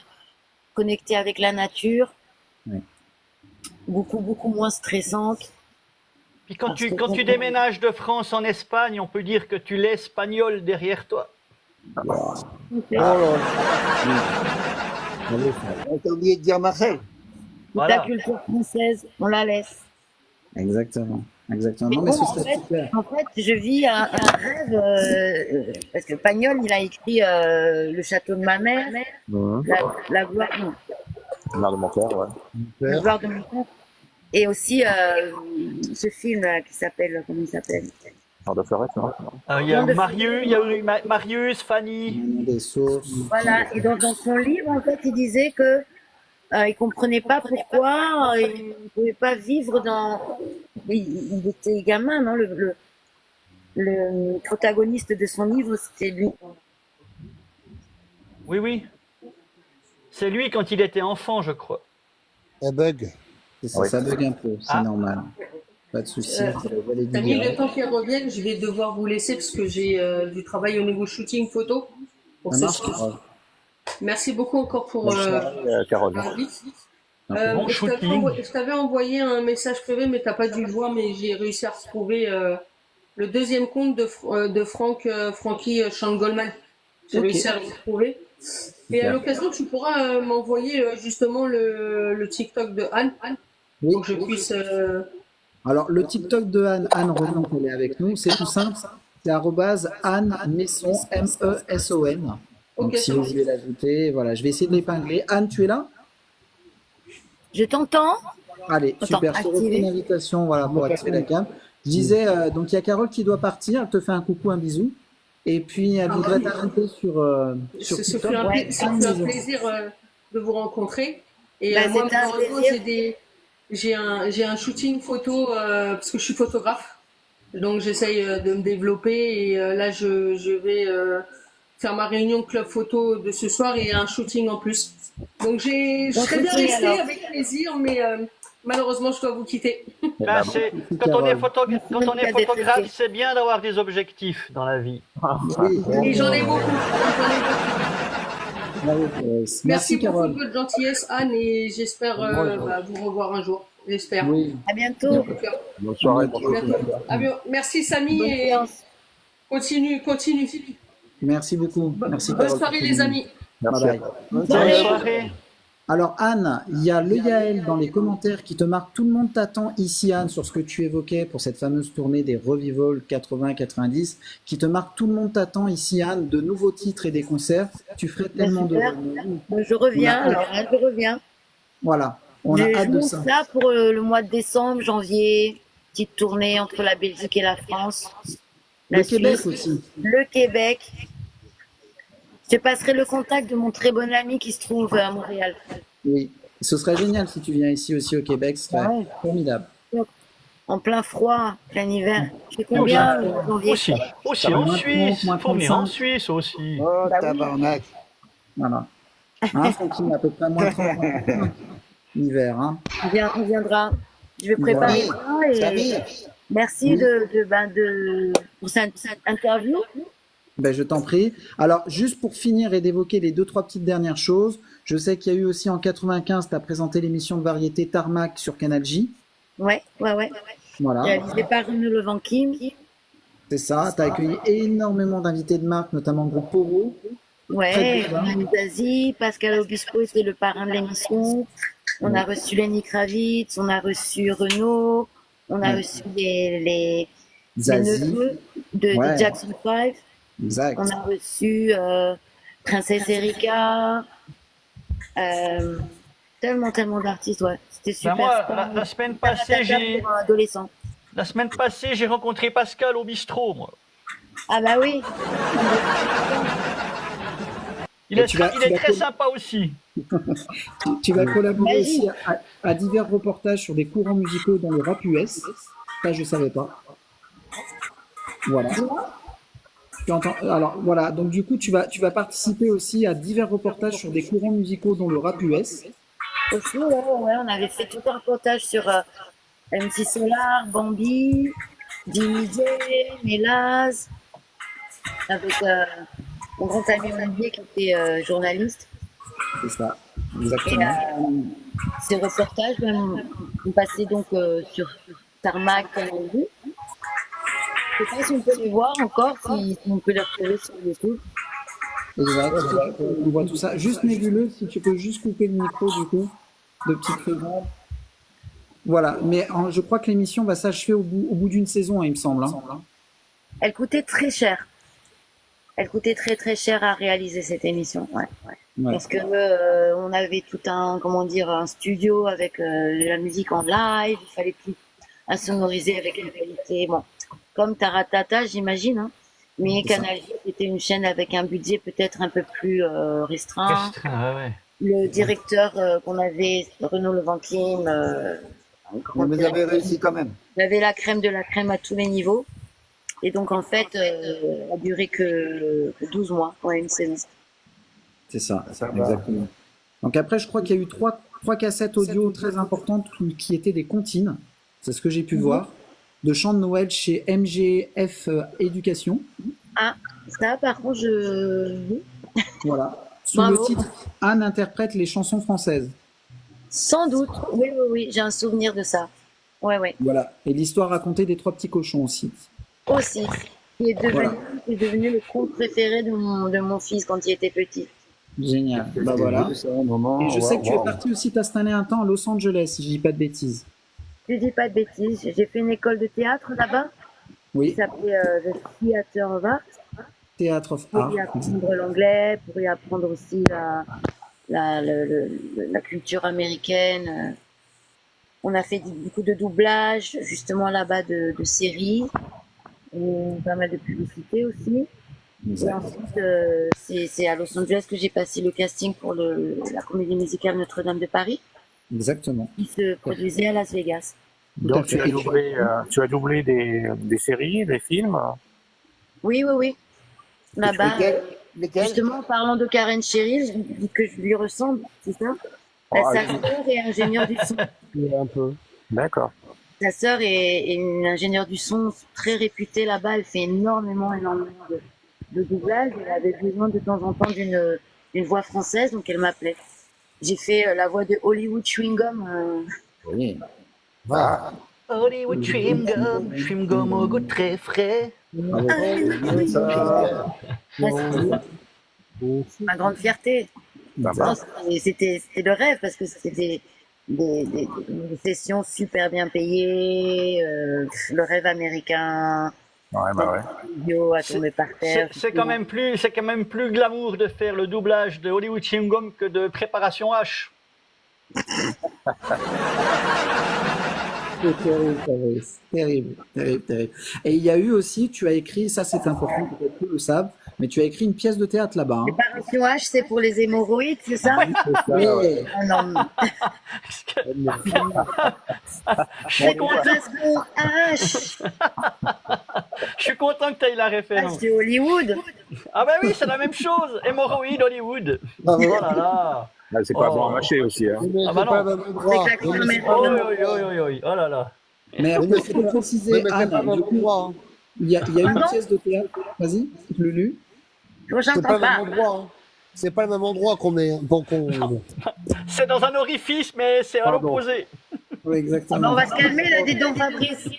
connectée avec la nature. Oui. Beaucoup moins stressante. Puis quand tu déménages de France en Espagne, on peut dire que tu laisses espagnol derrière toi. Oh là là. T'as oublié de dire Marcel. Voilà. La culture française, on la laisse. Exactement. Mais Non, mais bon, ce en serait fait, super. je vis un rêve, parce que Pagnol, il a écrit Le château de ma mère, la gloire, non, Mère de mon cœur, ouais. la gloire de mon père, et aussi ce film qui s'appelle, comment il s'appelle? Mère de Fleurette, non? Il y a eu Marius, Fanny. Des sources. Voilà, et dans son livre, en fait, il disait que il comprenait pas pourquoi il ne pouvait pas vivre dans. Il était gamin, non? Le protagoniste de son livre, c'était lui. Oui. C'est lui quand il était enfant, je crois. Un bug. C'est ça, Oui. ça bug un peu, c'est Ah. normal. Pas de souci. Camille, le temps qu'ils reviennent, je vais devoir vous laisser parce que j'ai du travail au niveau shooting photo. Pour Ça ce marche. soir. Merci beaucoup encore pour Bonne soirée, Carole. l'invite. Bon shooting. Je t'avais envoyé un message privé, mais t'as pas dû le voir, mais j'ai réussi à retrouver le deuxième compte de Frankie Goldman. J'ai Ok. réussi à le retrouver. Et à l'occasion, tu pourras m'envoyer justement le TikTok de Anne, Oui. pour que je puisse. Alors, le TikTok de Anne Roland, elle est avec nous, c'est tout simple. C'est @Anne Messon, MESON. Donc, Ok, si ça vous marche. voulez l'ajouter, voilà, je vais essayer de l'épingler. Anne, tu es là? Je t'entends? Allez, Attends, super. Je te refais activer. une invitation, voilà, pour activer la cam. Je disais, donc il y a Carole qui doit partir. Elle te fait un coucou, un bisou. Et puis, elle voudrait t'ajouter sur Ce TikTok. fut un, Ouais. ce fut un plaisir de vous rencontrer. Et Bah, moi, c'était un malheureusement, plaisir. j'ai un shooting photo parce que je suis photographe. Donc, j'essaye de me développer. Et là, je vais faire ma réunion club photo de ce soir et un shooting en plus. Donc, je Bon serais bien shooting restée alors. avec plaisir, mais malheureusement, je dois vous quitter. Ben, quand on est, Carole. quand on est photographe, c'est bien d'avoir des objectifs dans la vie. Oui, Et j'en ai beaucoup. J'en ai beaucoup. bravo, Merci merci, beaucoup Carole. de votre gentillesse, Anne, et j'espère vous revoir un jour. J'espère. Oui. À bientôt. Bonne soirée. Bientôt. Merci Samy Bonne et séance. continue. Merci beaucoup. Merci, Bonne Carole. soirée les amis. Merci. Bye bye. Bonne Salut. soirée. Alors Anne, il y a le Yael dans les commentaires qui te marque tout le monde t'attend ici Anne sur ce que tu évoquais pour cette fameuse tournée des Revival 80-90 qui te marque tout le monde t'attend ici Anne, de nouveaux titres et des concerts. Tu ferais Bah, tellement de... super. Bah, je reviens, On a hâte. alors hein, je reviens. Voilà, on a hâte Je de monte ça. ça pour le mois de décembre, janvier, petite tournée entre la Belgique et la France. La Le Québec Suisse, aussi. le Québec. Je te passerai le contact de mon très bon ami qui se trouve à Montréal. Oui, ce serait génial si tu viens ici aussi au Québec, ce serait Ouais. formidable. En plein froid, plein hiver. Je fais Nous, combien janvier? Aussi en Moins 30, Suisse. moins Faut venir en 35. Suisse aussi. Oh, Bah oui. tabarnak. Voilà. Hein, Francky, à peu près moins 30 hiver. Hein. On viendra. Je vais préparer ça et Samir, merci pour cette interview. Ben, je t'en prie. Alors, juste pour finir et d'évoquer les 2-3 petites dernières choses, je sais qu'il y a eu aussi en 95, tu as présenté l'émission de variété Tarmac sur Canal J. Ouais. Voilà, Réalisé par Renaud Levanquim. c'est ça. Tu as accueilli énormément d'invités de marque, notamment le groupe Poro. Ouais, Très bien. Manu Zazie, Pascal Obispo, c'est le parrain de l'émission. On a reçu Lenny Kravitz, on a reçu Renaud, on a Ouais. reçu les Zazie. neveux de Ouais. Jackson 5. Exact. On a reçu Princesse Erika. Tellement d'artistes, ouais. C'était Ben super. moi, C'était la semaine un passée, pour un adolescent. j'ai rencontré Pascal au bistrot, moi. Ah bah oui. Il Et est, tu vas- il tu est vas très com- sympa aussi. Tu vas collaborer Magie. aussi à divers reportages sur des courants musicaux dans le rap US. Ça, je savais pas. Voilà. Tu entends, alors voilà, donc du coup, tu vas participer aussi à divers reportages sur des courants musicaux dans le rap US. Aussi, ouais, on avait fait tout un reportage sur MC Solar, Bambi, Jimmy J, Mélaz, avec mon grand ami Olivier qui était journaliste. C'est ça, Et exactement. ces reportages, on passait donc sur Tarmac, comme on dit. Je sais pas si on peut les voir encore, si on peut les retrouver sur YouTube. Exact. On voit tout ça. Juste nébuleux, si tu peux juste couper le micro du coup, de petites secondes. Voilà, mais je crois que l'émission va s'achever au bout d'une saison, hein, il me semble. Hein. Elle coûtait très cher. Elle coûtait très cher à réaliser cette émission. Ouais. Ouais. Parce que on avait tout un studio avec la musique en live. Il fallait tout insonoriser avec une qualité. Bon, comme Taratata, j'imagine. Hein. Mais C'est ça. Canal J, c'était une chaîne avec un budget peut-être un peu plus restreint. Ouais. Le directeur qu'on avait, Renaud Levanquim, un grand mais vous avez réussi quand même. il avait la crème de la crème à tous les niveaux. Et donc, en fait, ça a duré que 12 mois, ouais, une saison. C'est ça, Ça va. exactement. Donc après, je crois qu'il y a eu trois cassettes audio très importantes qui étaient des comptines. C'est ce que j'ai pu voir. De chants de Noël chez MGF Éducation. Ah, ça, par contre, Voilà. Sous Bravo. le titre Anne interprète les chansons françaises. sans doute, oui, j'ai un souvenir de ça. Ouais. Voilà. Et l'histoire racontée des trois petits cochons aussi. Aussi, qui est Voilà. devenu le conte préféré de mon fils quand il était petit. Génial. Bah voilà. C'est un moment. Et je sais que tu es wow. parti aussi t'installer un temps à Los Angeles, si je dis pas de bêtises. Je dis pas de bêtises, j'ai fait une école de théâtre là-bas, qui Oui, s'appelait The Theater of Art, Theatre of pour Art. y apprendre l'anglais, pour y apprendre aussi la culture américaine. On a fait beaucoup de doublage, justement là-bas de séries, et pas mal de publicité aussi. Et ensuite, c'est à Los Angeles que j'ai passé le casting pour la comédie musicale Notre-Dame de Paris, Exactement. qui se produisait à Las Vegas. Donc tu as doublé des séries, des films. Oui, oui, oui. Là-bas, Lesquels justement, en parlant de Karen Cheryl, je dis que je lui ressemble, c'est ça? Oh, Sa allez-y. sœur est ingénieure du son. Un peu. D'accord. Sa sœur est une ingénieure du son très réputée là-bas. Elle fait énormément de doublage. Elle avait besoin de temps en temps d'une voix française, donc elle m'appelait. J'ai fait la voix de Hollywood Chewing Gum. Oui. Ah. Hollywood chewing gum au goût très frais. Ma grande fierté. Sympa. Non, c'était le rêve parce que c'était des sessions super bien payées, le rêve américain, Ouais, bah ouais. studio à tomber par terre. C'est quand même plus glamour de faire le doublage de Hollywood chewing gum que de Préparation H. C'est terrible, Fabrice. Terrible, terrible, terrible. Et il y a eu aussi, tu as écrit, ça c'est important, peut-être peu le savent, mais tu as écrit une pièce de théâtre là-bas. Hein. Préparation H, c'est pour les hémorroïdes, c'est ça? Oui. Ah non. Préparation H. Je suis content que tu aies la référence. C'est Hollywood. Ah bah oui, c'est la même chose. Hémorroïde Hollywood. Ah, Oh là là. Ah, c'est pas Oh. bon à mâcher aussi. Hein. Mais Ah bah c'est pas non. le même endroit. C'est claqué, Oui, mais mais- Oh, oh là là. Mais Oui, mais après, pour préciser, oui, mais c'est pas Anne, le du même coup, endroit. Hein. il y a une Pardon pièce de théâtre. Vas-y, Lulu. Moi, C'est pas j'entends le même pas. endroit. Hein. C'est pas le même endroit qu'on est. Bon, C'est dans un orifice, mais c'est à Pardon. l'opposé. Oui, Ah bah, exactement. on va se calmer là, dis donc Fabrice.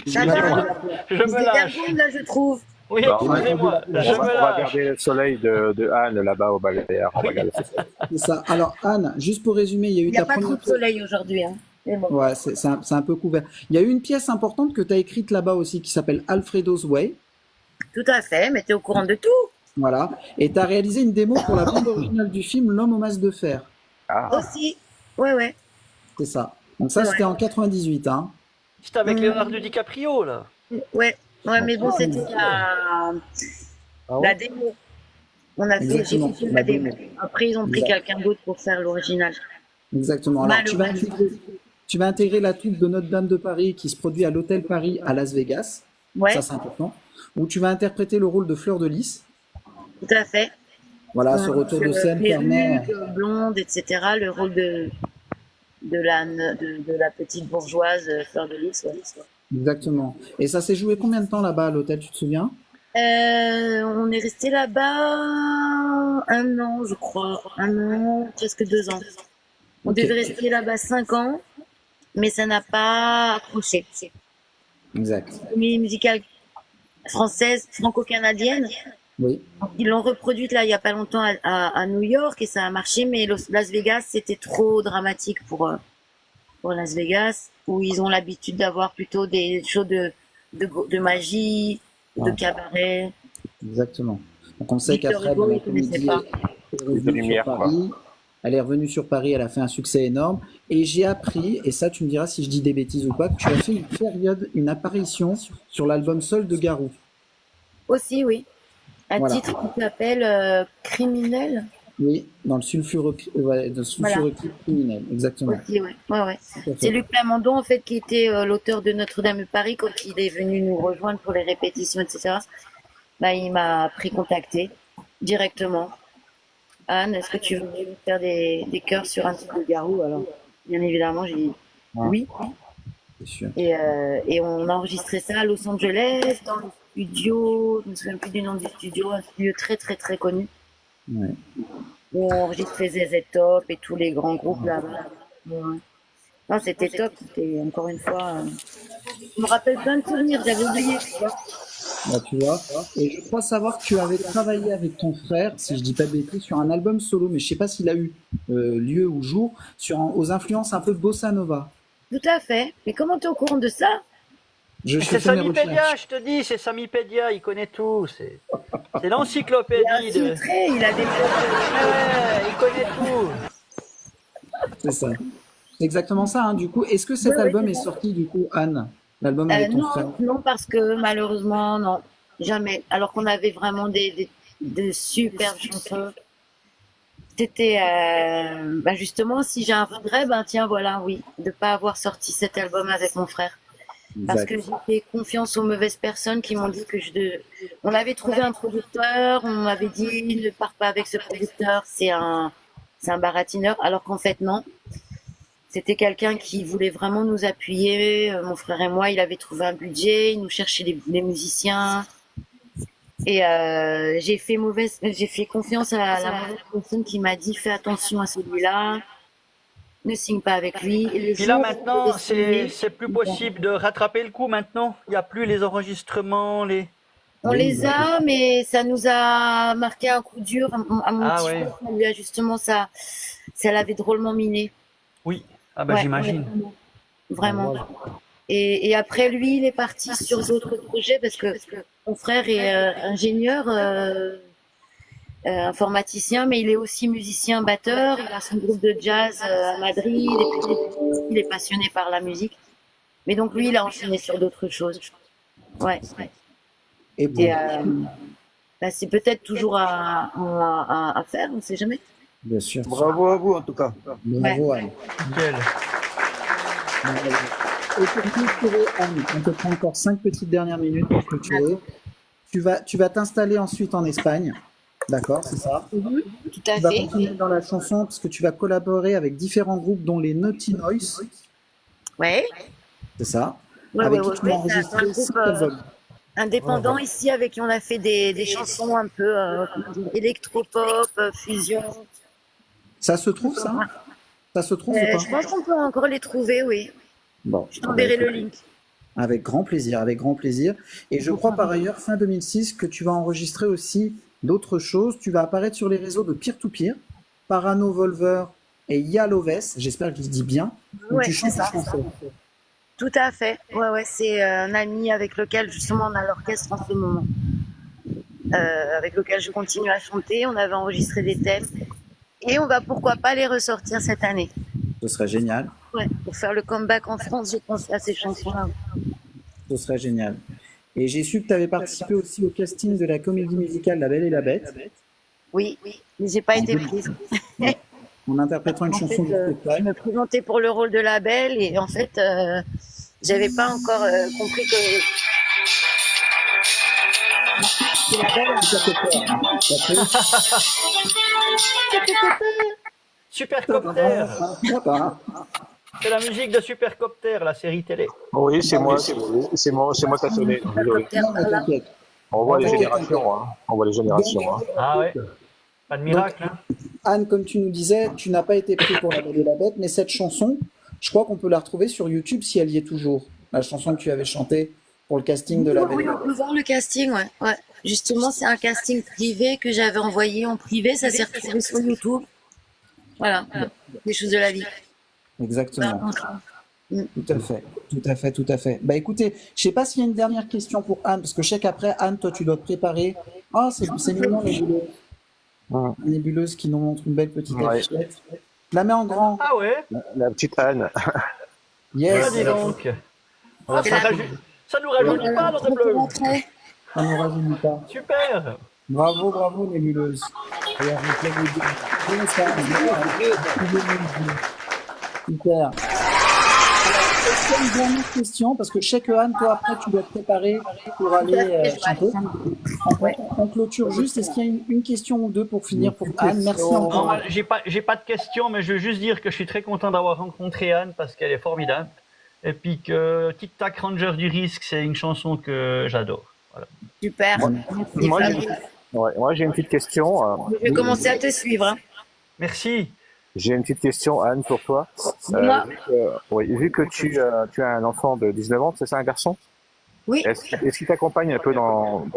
Ça Excusez-moi. va. Je C'est me lâche. Vergogne, là, je trouve. Oui, Bon, excusez-moi. Je On me va lâche. regarder le soleil de Anne là-bas au Baléares. On va regarder ça. C'est ça. Alors, Anne, juste pour résumer, il y a eu Il n'y a ta pas trop première de soleil aujourd'hui. Hein. Mais bon. Ouais, c'est un peu couvert. Il y a eu une pièce importante que tu as écrite là-bas aussi qui s'appelle Alfredo's Way. Tout à fait, mais tu es au courant de tout. Voilà. Et tu as réalisé une démo pour la bande originale du film L'homme au masque de fer. Ah, Aussi. Ouais, ouais. C'est ça. Donc ça, Ouais. c'était en 98. Hein. C'est avec Leonardo DiCaprio, là. Ouais, ouais, mais bon, c'était Ah la ouais démo. On a fait, j'ai Exactement, fait la la démo. démo. Après, ils ont pris Exact. quelqu'un d'autre pour faire l'original. Exactement. Alors, Malheureusement. tu vas intégrer la troupe de Notre-Dame de Paris qui se produit à l'Hôtel Paris à Las Vegas. Ouais, Ça, c'est important. Où tu vas interpréter le rôle de Fleur de Lys. tout à fait. Voilà, ce retour de scène permet. Perruque, blonde, etc. Le rôle de la petite bourgeoise Fleur de Lys. Ouais. Exactement. Et ça s'est joué combien de temps là-bas à l'hôtel, tu te souviens? On est resté là-bas 1 an, je crois. 1 an, presque 2 ans. On Ok. devait rester là-bas 5 ans, mais ça n'a pas accroché. Exact. Une comédie musicale française, franco-canadienne. Oui. Ils l'ont reproduite là il y a pas longtemps à New York et ça a marché, mais Las Vegas c'était trop dramatique pour Las Vegas, où ils ont l'habitude d'avoir plutôt des shows de magie, de Ah. cabaret. Exactement. Donc on sait Victor qu'après Hugo, la il connaissait comédie, pas. elle est De revenue lumière, sur quoi. Paris. Elle est revenue sur Paris, elle a fait un succès énorme. Et j'ai appris, et ça tu me diras si je dis des bêtises ou pas, que tu as fait une apparition sur l'album Seul de Garou. Aussi, oui. Un Voilà. titre qui s'appelle Criminel. Oui, dans le sulfureux criminel, exactement. Aussi, ouais. Ouais, ouais. Tout à fait. C'est Luc Plamondon, en fait, qui était l'auteur de Notre-Dame de Paris quand il est venu nous rejoindre pour les répétitions, etc. Bah, il m'a pris contacté directement. Anne, est-ce que tu veux faire des chœurs sur un titre de Garou? Alors, bien évidemment, j'ai dit oui. C'est sûr. Et on a enregistré ça à Los Angeles, dans le studio, je me souviens plus du nom du studio, un studio très, très, très connu. Ouais. Où on enregistrait ZZ Top et tous les grands groupes là-bas. Ouais. Non, c'était top, c'était encore une fois. Je me rappelle plein de souvenirs, j'avais oublié, tu vois. Là, tu vois. Et je crois savoir que tu avais travaillé avec ton frère, si je dis pas de bêtises, sur un album solo, mais je sais pas s'il a eu lieu ou jour, aux influences un peu bossa nova. Tout à fait. Mais comment tu es au courant de ça? Je C'est fais mes Samipédia, recherches. je te dis, c'est Samipédia, il connaît tout. C'est Il est l'encyclopédie de. infiltré, il a des. Ouais, il connaît tout. C'est ça. C'est exactement ça, hein. Du coup, est-ce que cet Ouais, album c'est est ça. sorti, du coup, Anne? L'album avec ton Non, frère? non, parce que malheureusement, non. jamais. Alors qu'on avait vraiment de superbes chansons. C'était, justement, si j'ai un regret, tiens, voilà, oui, de pas avoir sorti cet album avec mon frère. Parce que j'ai fait confiance aux mauvaises personnes qui m'ont dit que on avait trouvé un producteur, on m'avait dit ne pars pas avec ce producteur, c'est un baratineur, alors qu'en fait non. C'était quelqu'un qui voulait vraiment nous appuyer, mon frère et moi, il avait trouvé un budget, il nous cherchait des musiciens. Et j'ai fait confiance à la mauvaise personne qui m'a dit fais attention à celui-là, ne signe pas avec lui. Et puis là maintenant, c'est plus possible de rattraper le coup maintenant. Il n'y a plus les enregistrements, les. On les a, mais ça nous a marqué un coup dur à mon petit frère. Lui a justement ça l'avait drôlement miné. Oui, ah bah j'imagine. Vraiment. Et après lui, il est parti sur d'autres projets parce que mon frère est ingénieur, informaticien, mais il est aussi musicien, batteur. Il a son groupe de jazz à Madrid. Il est passionné par la musique. Mais donc lui, il a enchaîné sur d'autres choses. Ouais. Et c'est peut-être toujours à faire, on ne sait jamais. Bien sûr. Bravo à vous en tout cas. Bravo Anne. Nickel. Et pour clôturer, Anne, on te prend encore 5 petites dernières minutes pour clôturer. Tu vas t'installer ensuite en Espagne. D'accord, c'est ça. Tout à tu vas fait. continuer dans la chanson parce que tu vas collaborer avec différents groupes dont les Naughty Noise. Ouais. C'est ça. Ouais, avec ouais, qui tu ouais, vas c'est enregistrer un 6 groupe albums. indépendant ici avec qui on a fait des chansons un peu électropop, fusion. Ça se trouve, ça? Ça se trouve ou pas? Je pense qu'on peut encore les trouver, oui. Bon, Je t'enverrai le link. avec grand plaisir, avec grand plaisir. Et je crois par ailleurs, fin 2006, que tu vas enregistrer aussi d'autres choses. Tu vas apparaître sur les réseaux de Peer to Peer, Parano Volver et Yaloves. J'espère que je dis bien. Où Ouais, tu chantes c'est ça. une chanson. Tout à fait. Ouais, c'est un ami avec lequel justement on a l'orchestre en ce moment. Avec lequel je continue à chanter. On avait enregistré des thèmes. Et on va pourquoi pas les ressortir cette année. Ce serait génial. Ouais, pour faire le comeback en France, j'ai pensé à ces chansons-là. Ce serait génial. Et j'ai su que tu avais participé aussi au casting de la comédie musicale La Belle et la Bête. Oui, mais j'ai pas été prise. En interprétant une En chanson fait, du je spectacle. me présentais pour le rôle de la Belle et en fait, j'avais pas encore compris que c'est la Belle. Supercopter. C'est la musique de Supercopter, la série télé. Oui, c'est moi qui a sonné. Désolé. On voit les générations. Hein. On voit les générations. Hein. Ah ouais. Pas de miracle. Hein. Anne, comme tu nous disais, tu n'as pas été pris pour La Belle et la Bête, mais cette chanson, je crois qu'on peut la retrouver sur YouTube si elle y est toujours. La chanson que tu avais chantée pour le casting de La Belle et Oui, la on peut voir le casting, ouais. Justement, c'est un casting privé que j'avais envoyé en privé, ça s'est retrouvé sur YouTube. Voilà, des choses de la vie. Exactement. Tout à fait. Bah écoutez, je sais pas s'il y a une dernière question pour Anne, parce que je sais qu'après, Anne, toi, tu dois te préparer. Ah, c'est mignon, les nébuleuses. Les nébuleuses qui nous montrent une belle petite affichette. Je la mets en grand. Ah ouais. La petite Anne. Yes. Ah, dis donc. Ah, ça nous rajeunit pas dans le bleu. Ça ne rajeunit pas. Super. Bravo, nébuleuse. Regarde, je fais les deux. Bien, ça. Super. Alors, est-ce qu'il y a une dernière question? Parce que je sais que Anne, toi, après, tu dois te préparer pour aller chanter. On clôture juste. Est-ce qu'il y a une question ou deux pour finir pour Anne? Merci encore. Non, j'ai pas de questions, mais je veux juste dire que je suis très content d'avoir rencontré Anne parce qu'elle est formidable. Et puis que Tic Tac Ranger du Risque, c'est une chanson que j'adore. Voilà. Super. Moi, j'ai une petite question. Je vais commencer à te suivre. Hein. Merci. J'ai une petite question, Anne, pour toi. Vu que tu as un enfant de 19 ans, c'est ça, un garçon? Oui. Est-ce qu'il t'accompagne un peu dans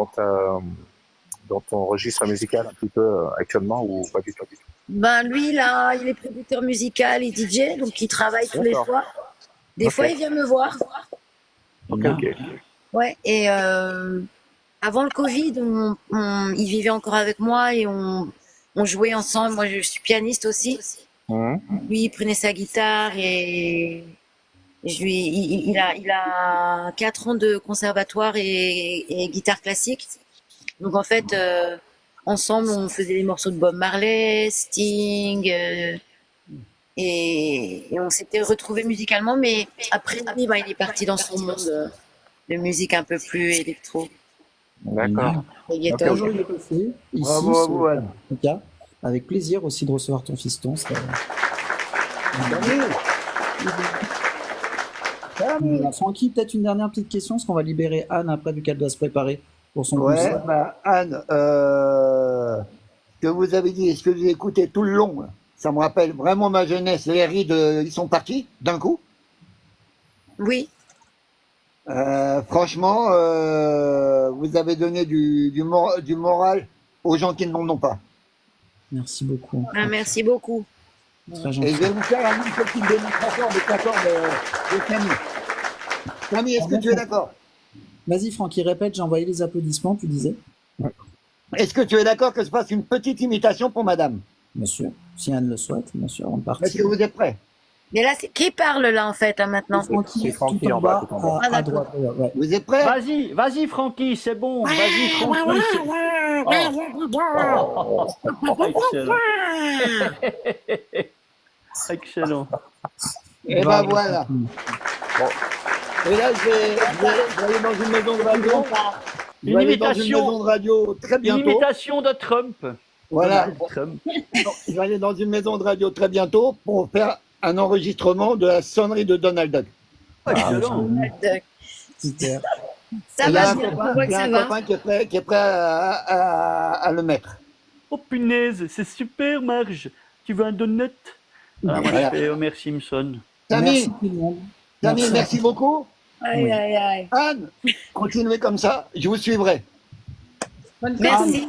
ton registre musical un petit peu actuellement ou pas du tout? Lui, là, il est producteur musical et DJ, donc il travaille tous les soirs. Des fois, il vient me voir. Ok. Ouais, et avant le Covid, il vivait encore avec moi et on jouait ensemble. Moi, je suis pianiste aussi. Lui, il prenait sa guitare et Il a 4 ans de conservatoire et guitare classique. Donc en fait, ensemble, on faisait des morceaux de Bob Marley, Sting, et on s'était retrouvés musicalement. Mais après, lui, il est parti dans son monde de musique un peu plus électro. D'accord. Reggaeton. Bonjour, il est passé. Ici, Bravo à vous, Anne. en tout cas, avec plaisir aussi de recevoir ton fiston. Francky, peut-être une dernière petite question, parce qu'on va libérer Anne après, vu qu'elle doit se préparer pour son Ouais, concert. bah, Anne, ce que vous avez dit et ce que j'ai écouté tout le long, là, ça me rappelle vraiment ma jeunesse. Les rides, ils sont partis d'un coup. Oui. Franchement, vous avez donné du moral aux gens qui ne l'en ont pas. Merci beaucoup. Ah, merci beaucoup. Très Et gentil. je vais vous faire une petite démonstration avec l'accord de Camille. Camille, est-ce que tu es d'accord? Vas-y, Francky, répète, j'ai envoyé les applaudissements, tu disais. Est-ce que tu es d'accord que je fasse une petite imitation pour madame? Bien sûr. Si Anne le souhaite, bien sûr, on part. Est-ce que vous êtes prêts? Mais là, qui parle là en fait maintenant? Francky, C'est Francky tout en en bas, bas, tout en bas. Ah, à d'accord. droite. Ouais. Vous êtes prêts? Vas-y, Francky, c'est bon. Vas-y, Francky. Excellent. Excellent. Et ben voilà. Et là, je vais aller dans une maison de radio. Je vais aller dans une maison de radio très Une bientôt. imitation de Trump. Voilà. Donald Trump. Je vais aller dans une maison de radio très bientôt pour faire un enregistrement de la sonnerie de Donald Duck. Excellent. Super. Ça Il y a va un bien, copain, on voit il que y a ça un va. copain qui est prêt à le mettre. Oh punaise, c'est super, Marge. Tu veux un donut? Ah, moi, Voilà. je fais Homer Simpson. Samy, Merci tout le monde. Samy, merci beaucoup. Aïe, aïe, aïe. Anne, continuez comme ça, je vous suivrai. Merci.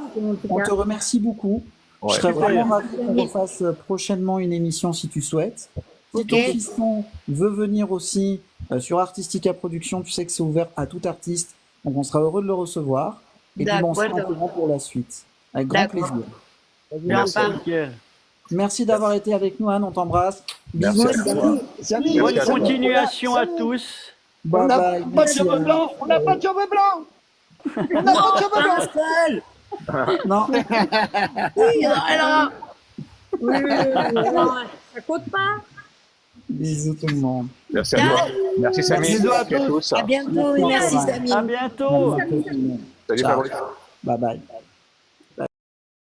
On te remercie beaucoup. Ouais. Je serais Super. vraiment ravi qu'on refasse prochainement une émission si tu souhaites. Si Ok. ton fiston veut venir aussi sur Artistica Production, tu sais que c'est ouvert à tout artiste. Donc on sera heureux de le recevoir. Et puis bon, on sera D'accord. au courant pour la suite. Avec grand D'accord. plaisir. Merci, Pierre. Merci d'avoir été avec nous, Anne. On t'embrasse. Merci. Bisous. Samy, Bonne Samy, continuation à Samy, tous. On Bye n'a bye. pas de Merci, cheveux Anne. blancs, on n'a pas de cheveux blancs. On n'a pas de cheveux blancs. Seul. Non, Oui, alors. Ça compte pas. bisous tout le monde. Merci à toi. Merci Samy. Bisous à Merci à tous. À bientôt et merci Samy. À bientôt. À bientôt tout le monde. Salut Ciao. Fabrice. Bye bye.